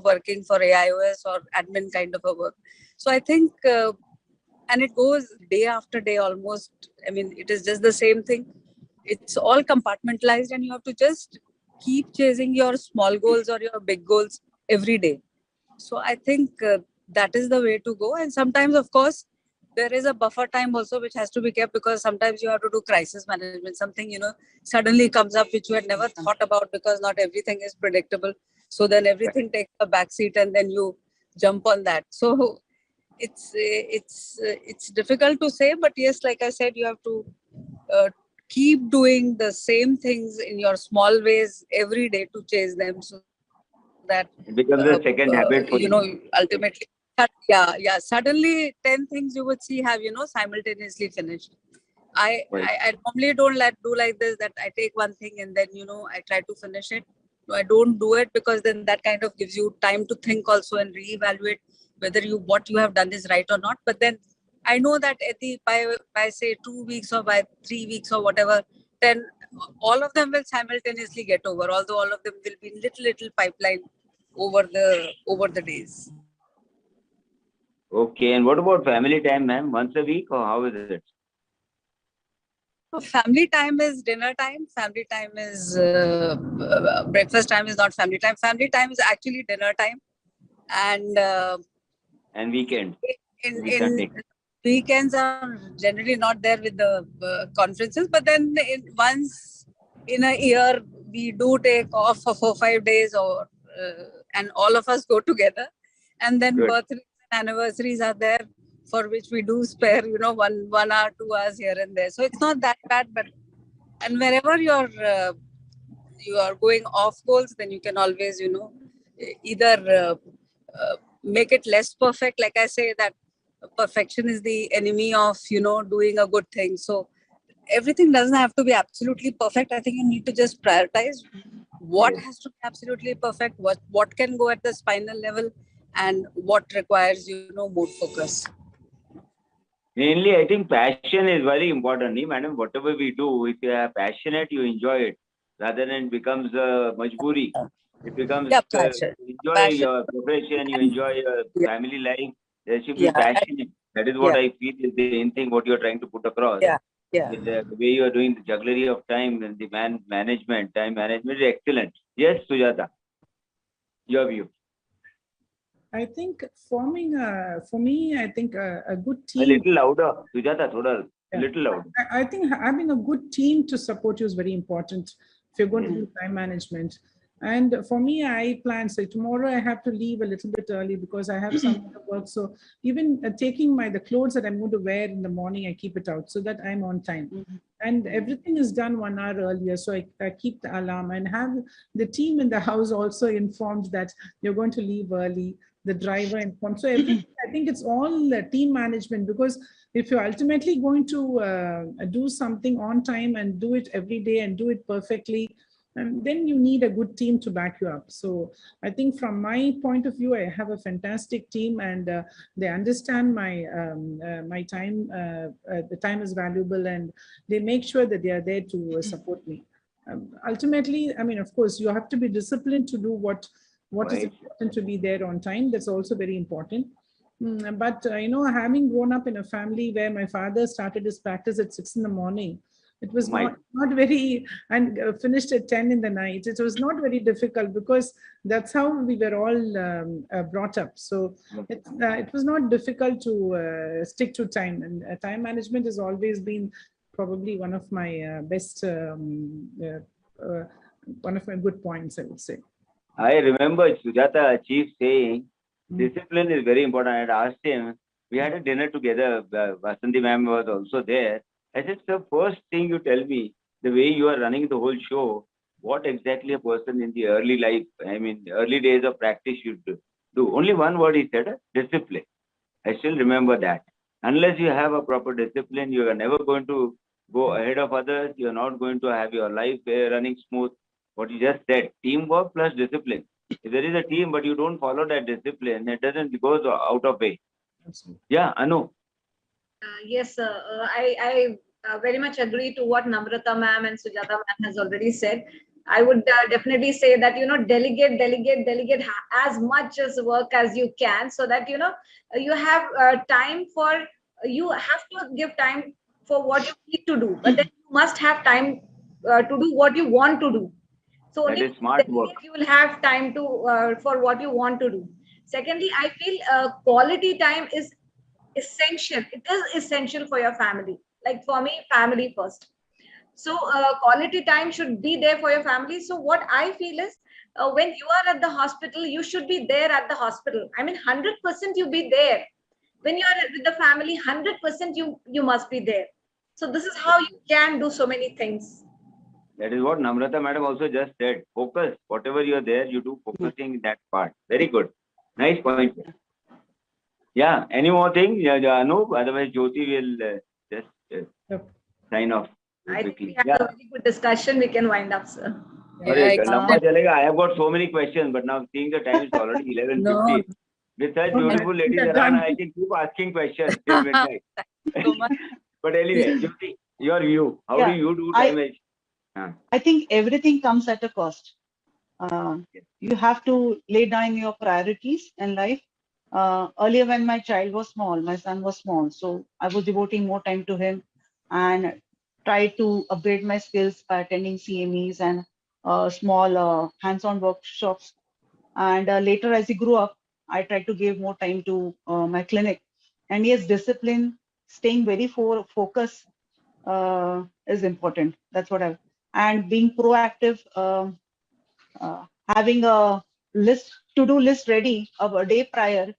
working for AIOS or admin kind of a work. So I think, and it goes day after day almost. I mean, it is just the same thing. It's all compartmentalized and you have to just keep chasing your small goals or your big goals every day. So I think that is the way to go. And sometimes, of course, there is a buffer time also which has to be kept, because sometimes you have to do crisis management. Something, suddenly comes up which you had never thought about, because not everything is predictable. So then everything takes a backseat and then you jump on that. So it's difficult to say, but yes, like I said, you have to keep doing the same things in your small ways every day to chase them, so that It becomes a second habit for you. ultimately, suddenly 10 things you would see have simultaneously finished. I normally don't do like this, that I take one thing and then I try to finish it. No, I don't do it, because then that kind of gives you time to think also and reevaluate whether what you have done is right or not. But then I know that by say 2 weeks or by 3 weeks or whatever, then all of them will simultaneously get over, although all of them will be little pipeline over the days. Okay, and what about family time, ma'am? Once a week, or how is it? So family time is dinner time. Family time is breakfast time is not family time. Family time is actually dinner time. And Weekend. in weekends are generally not there with the conferences, but then once in a year we do take off for 4-5 days, or and all of us go together. And then Good. birthdays and anniversaries are there, for which we do spare 1 hour, 2 hours here and there. So it's not that bad. But and wherever you are going off goals, then you can always either make it less perfect. Like I say, that perfection is the enemy of doing a good thing. So everything doesn't have to be absolutely perfect. I think you need to just prioritize what has to be absolutely perfect, what can go at the spinal level, and what requires more focus. Mainly, I think passion is very important, madam. Whatever we do, if you are passionate, you enjoy it, rather than it becomes a majburi. It becomes Passion. you enjoy Passion. your profession, you enjoy your family life. There should be Yeah. passion. That is what I feel is the main thing what you are trying to put across. With the way you are doing the jugglery of time and the time management is excellent. Yes, Sujatha, your view. I think for me, I think a good team. A little louder, Sujatha, a little louder. I think having a good team to support you is very important if you're going to do time management. And for me, I plan, so tomorrow I have to leave a little bit early because I have some other work. So even taking the clothes that I'm going to wear in the morning, I keep it out so that I'm on time. And everything is done 1 hour earlier. So I keep the alarm and have the team in the house also informed that you're going to leave early, the driver informed. So everything, I think it's all team management, because if you're ultimately going to do something on time and do it every day and do it perfectly, and then you need a good team to back you up. So I think from my point of view, I have a fantastic team, and they understand my time. The time is valuable, and they make sure that they are there to support me. Ultimately, I mean, of course, you have to be disciplined to do what is important to be there on time. That's also very important. But having grown up in a family where my father started his practice at 6 in the morning, it was not very, and finished at 10 in the night. It was not very difficult, because that's how we were all brought up. So it was not difficult to stick to time. And time management has always been probably one of my best, one of my good points, I would say. I remember Sujatha Chief saying, discipline is very important. I had asked him, we had a dinner together, Vasanthi ma'am was also there. I said, sir, first thing you tell me, the way you are running the whole show, what exactly a person in the early life, I mean, early days of practice should do. Only one word he said, discipline. I still remember that. Unless you have a proper discipline, you are never going to go ahead of others. You are not going to have your life running smooth. What you just said, teamwork plus discipline. If there is a team, but you don't follow that discipline, it doesn't go out of way. Absolutely. Yeah, Anu. Yes, I very much agree to what Namrata ma'am and Sujatha ma'am has already said. I would definitely say that, delegate as much as work as you can, so that, you have time for, you have to give time for what you need to do, but then you must have time to do what you want to do. So That only is smart work. you will have time to for what you want to do. Secondly, I feel quality time is essential. It is essential for your family. Like for me, family first. So quality time should be there for your family. So what I feel is, when you are at the hospital, you should be there at the hospital. I mean, 100% you be there. When you are with the family, 100% you must be there. So this is how you can do so many things. That is what Namrata madam also just said. Focus. Whatever you are there, you do focusing that part. Very good. Nice point. Yeah. Any more thing? Yeah, Anu. Otherwise, Jyoti will just sign off I think quickly. we had a very good discussion. We can wind up, sir. I have got so many questions, but now seeing the time is already 11:50. No. With such beautiful ladies around, I can keep asking questions till midnight. But anyway, Jyoti, your view. How do you do time management? I think everything comes at a cost. You have to lay down your priorities in life. Earlier, when my child was small, my son was small, so I was devoting more time to him and try to upgrade my skills by attending CMEs and small hands-on workshops. And later, as he grew up, I tried to give more time to my clinic. And yes, discipline, staying very focused is important. That's what I've, and being proactive, having a to-do list ready of a day prior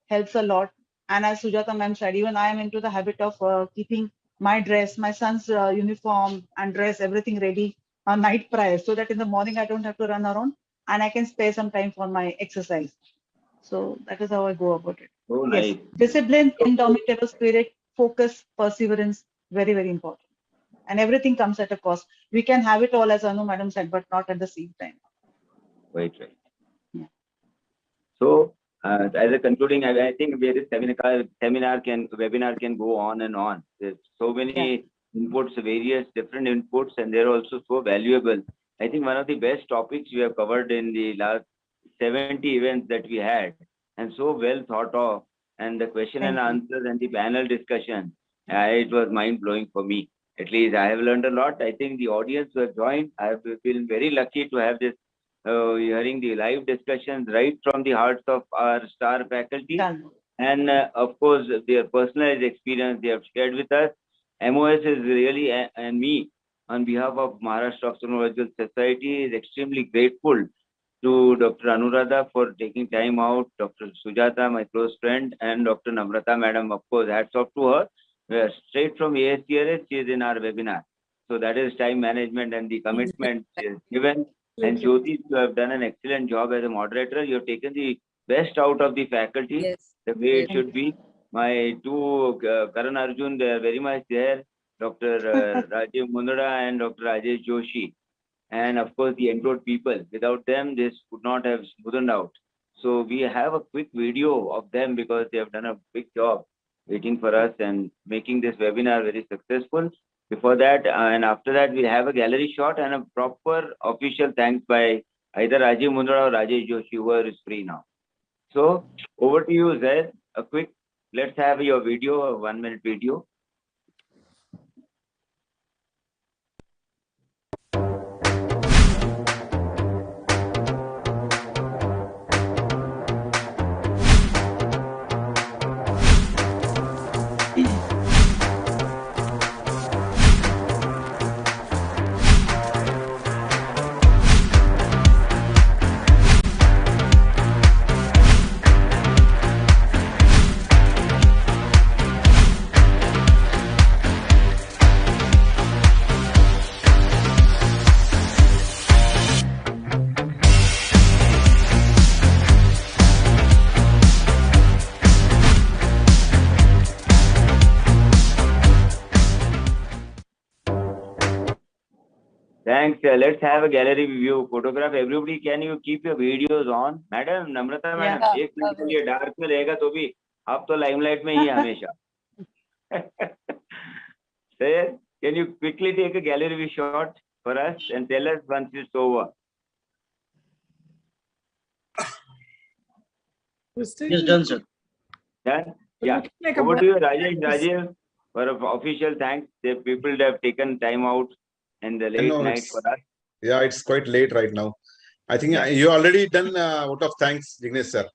helps a lot. And as Sujatha ma'am said, even I am into the habit of keeping my dress, my son's uniform and dress, everything ready a night prior, so that in the morning I don't have to run around and I can spare some time for my exercise. So that is how I go about it. Oh, yes, nice. Discipline, indomitable spirit, focus, perseverance, very, very important. And everything comes at a cost. We can have it all, as Anu madam said, but not at the same time. Right. Yeah. So, as a concluding, I think this webinar can go on and on. There's so many inputs, various different inputs, and they're also so valuable. I think one of the best topics we have covered in the last 70 events that we had, and so well thought of, and the question and answers and the panel discussion, it was mind-blowing for me. At least I have learned a lot. I think the audience who have joined, I have been very lucky to have this hearing the live discussions right from the hearts of our star faculty. And of course, their personalized experience they have shared with us. MOS is really, and me, on behalf of Maharashtra Ophthalmological Society, is extremely grateful to Dr. Anuradha for taking time out, Dr. Sujatha, my close friend, and Dr. Namrata madam, of course, hats off to her. We are straight from ASTRS, she is in our webinar. So that is time management and the commitment she has given. And Jyoti, you have done an excellent job as a moderator. You have taken the best out of the faculty, the way it should be. My two, Karan Arjun, they are very much there. Dr. Rajiv Mundra and Dr. Rajesh Joshi. And of course, the enrolled people. Without them, this would not have smoothened out. So we have a quick video of them because they have done a big job waiting for us and making this webinar very successful. Before that and after that, we'll have a gallery shot and a proper official thanks by either Rajiv Mundra or Rajesh Joshi, whoever is free now. So over to you, Zaid. A quick, let's have your video, a 1-minute video. Thanks. Let's have a gallery view photograph. Everybody, can you keep your videos on? Madam, Namrata madam, Yeah, एक minute के लिए dark में रहेगा तो भी आप तो limelight में ही है हमेशा. Sir, can you quickly take a gallery view shot for us and tell us once it's over? Yes, done, sir. Done? Yeah. Over to you, Rajesh, for official thanks. The people that have taken time out in the late night for us. Yeah, it's quite late right now. I think you already done out of thanks, Jignesh sir.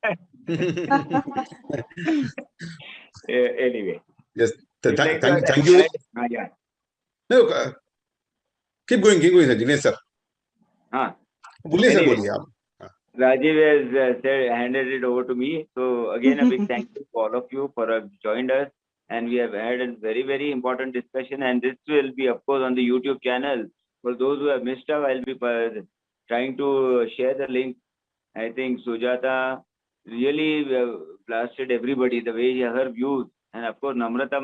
Anyway. Yes, Like thank you. Yeah. No, keep going, sir, Jignesh sir. Boliye sir, Anyway, boliye. Rajiv has handed it over to me. So again, a big thank you to all of you for joined us. And we have had a very, very important discussion. And this will be, of course, on the YouTube channel. For those who have missed out, I'll be trying to share the link. I think Sujatha really blasted everybody the way her views. And of course, Namrata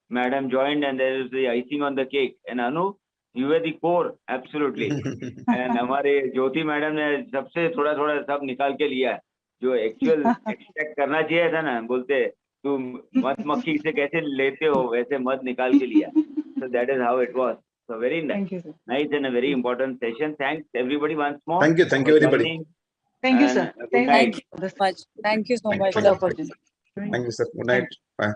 madam joined, and there is the icing on the cake. And Anu, you were the core, absolutely. And हमारे ज्योति madam ने सबसे थोड़ा सब निकाल के लिया है जो एक्चुअल एक्सट्रैक्ट करना चाहिए था ना बोलते तुम मधुमक्खी से कैसे लेते हो वैसे मध निकाल के लिया. So that is how it was. So very nice and a very important session. Thanks everybody once more. Thank you everybody. Thank you, sir. Thank you so much. Thank you so much for the opportunity. Thank you, sir. Good night. Bye.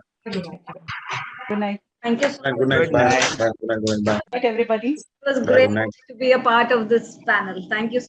Good night. Thank you so much. Good night. Bye. Bye. Good night, everybody. It was great to be a part of this panel. Thank you.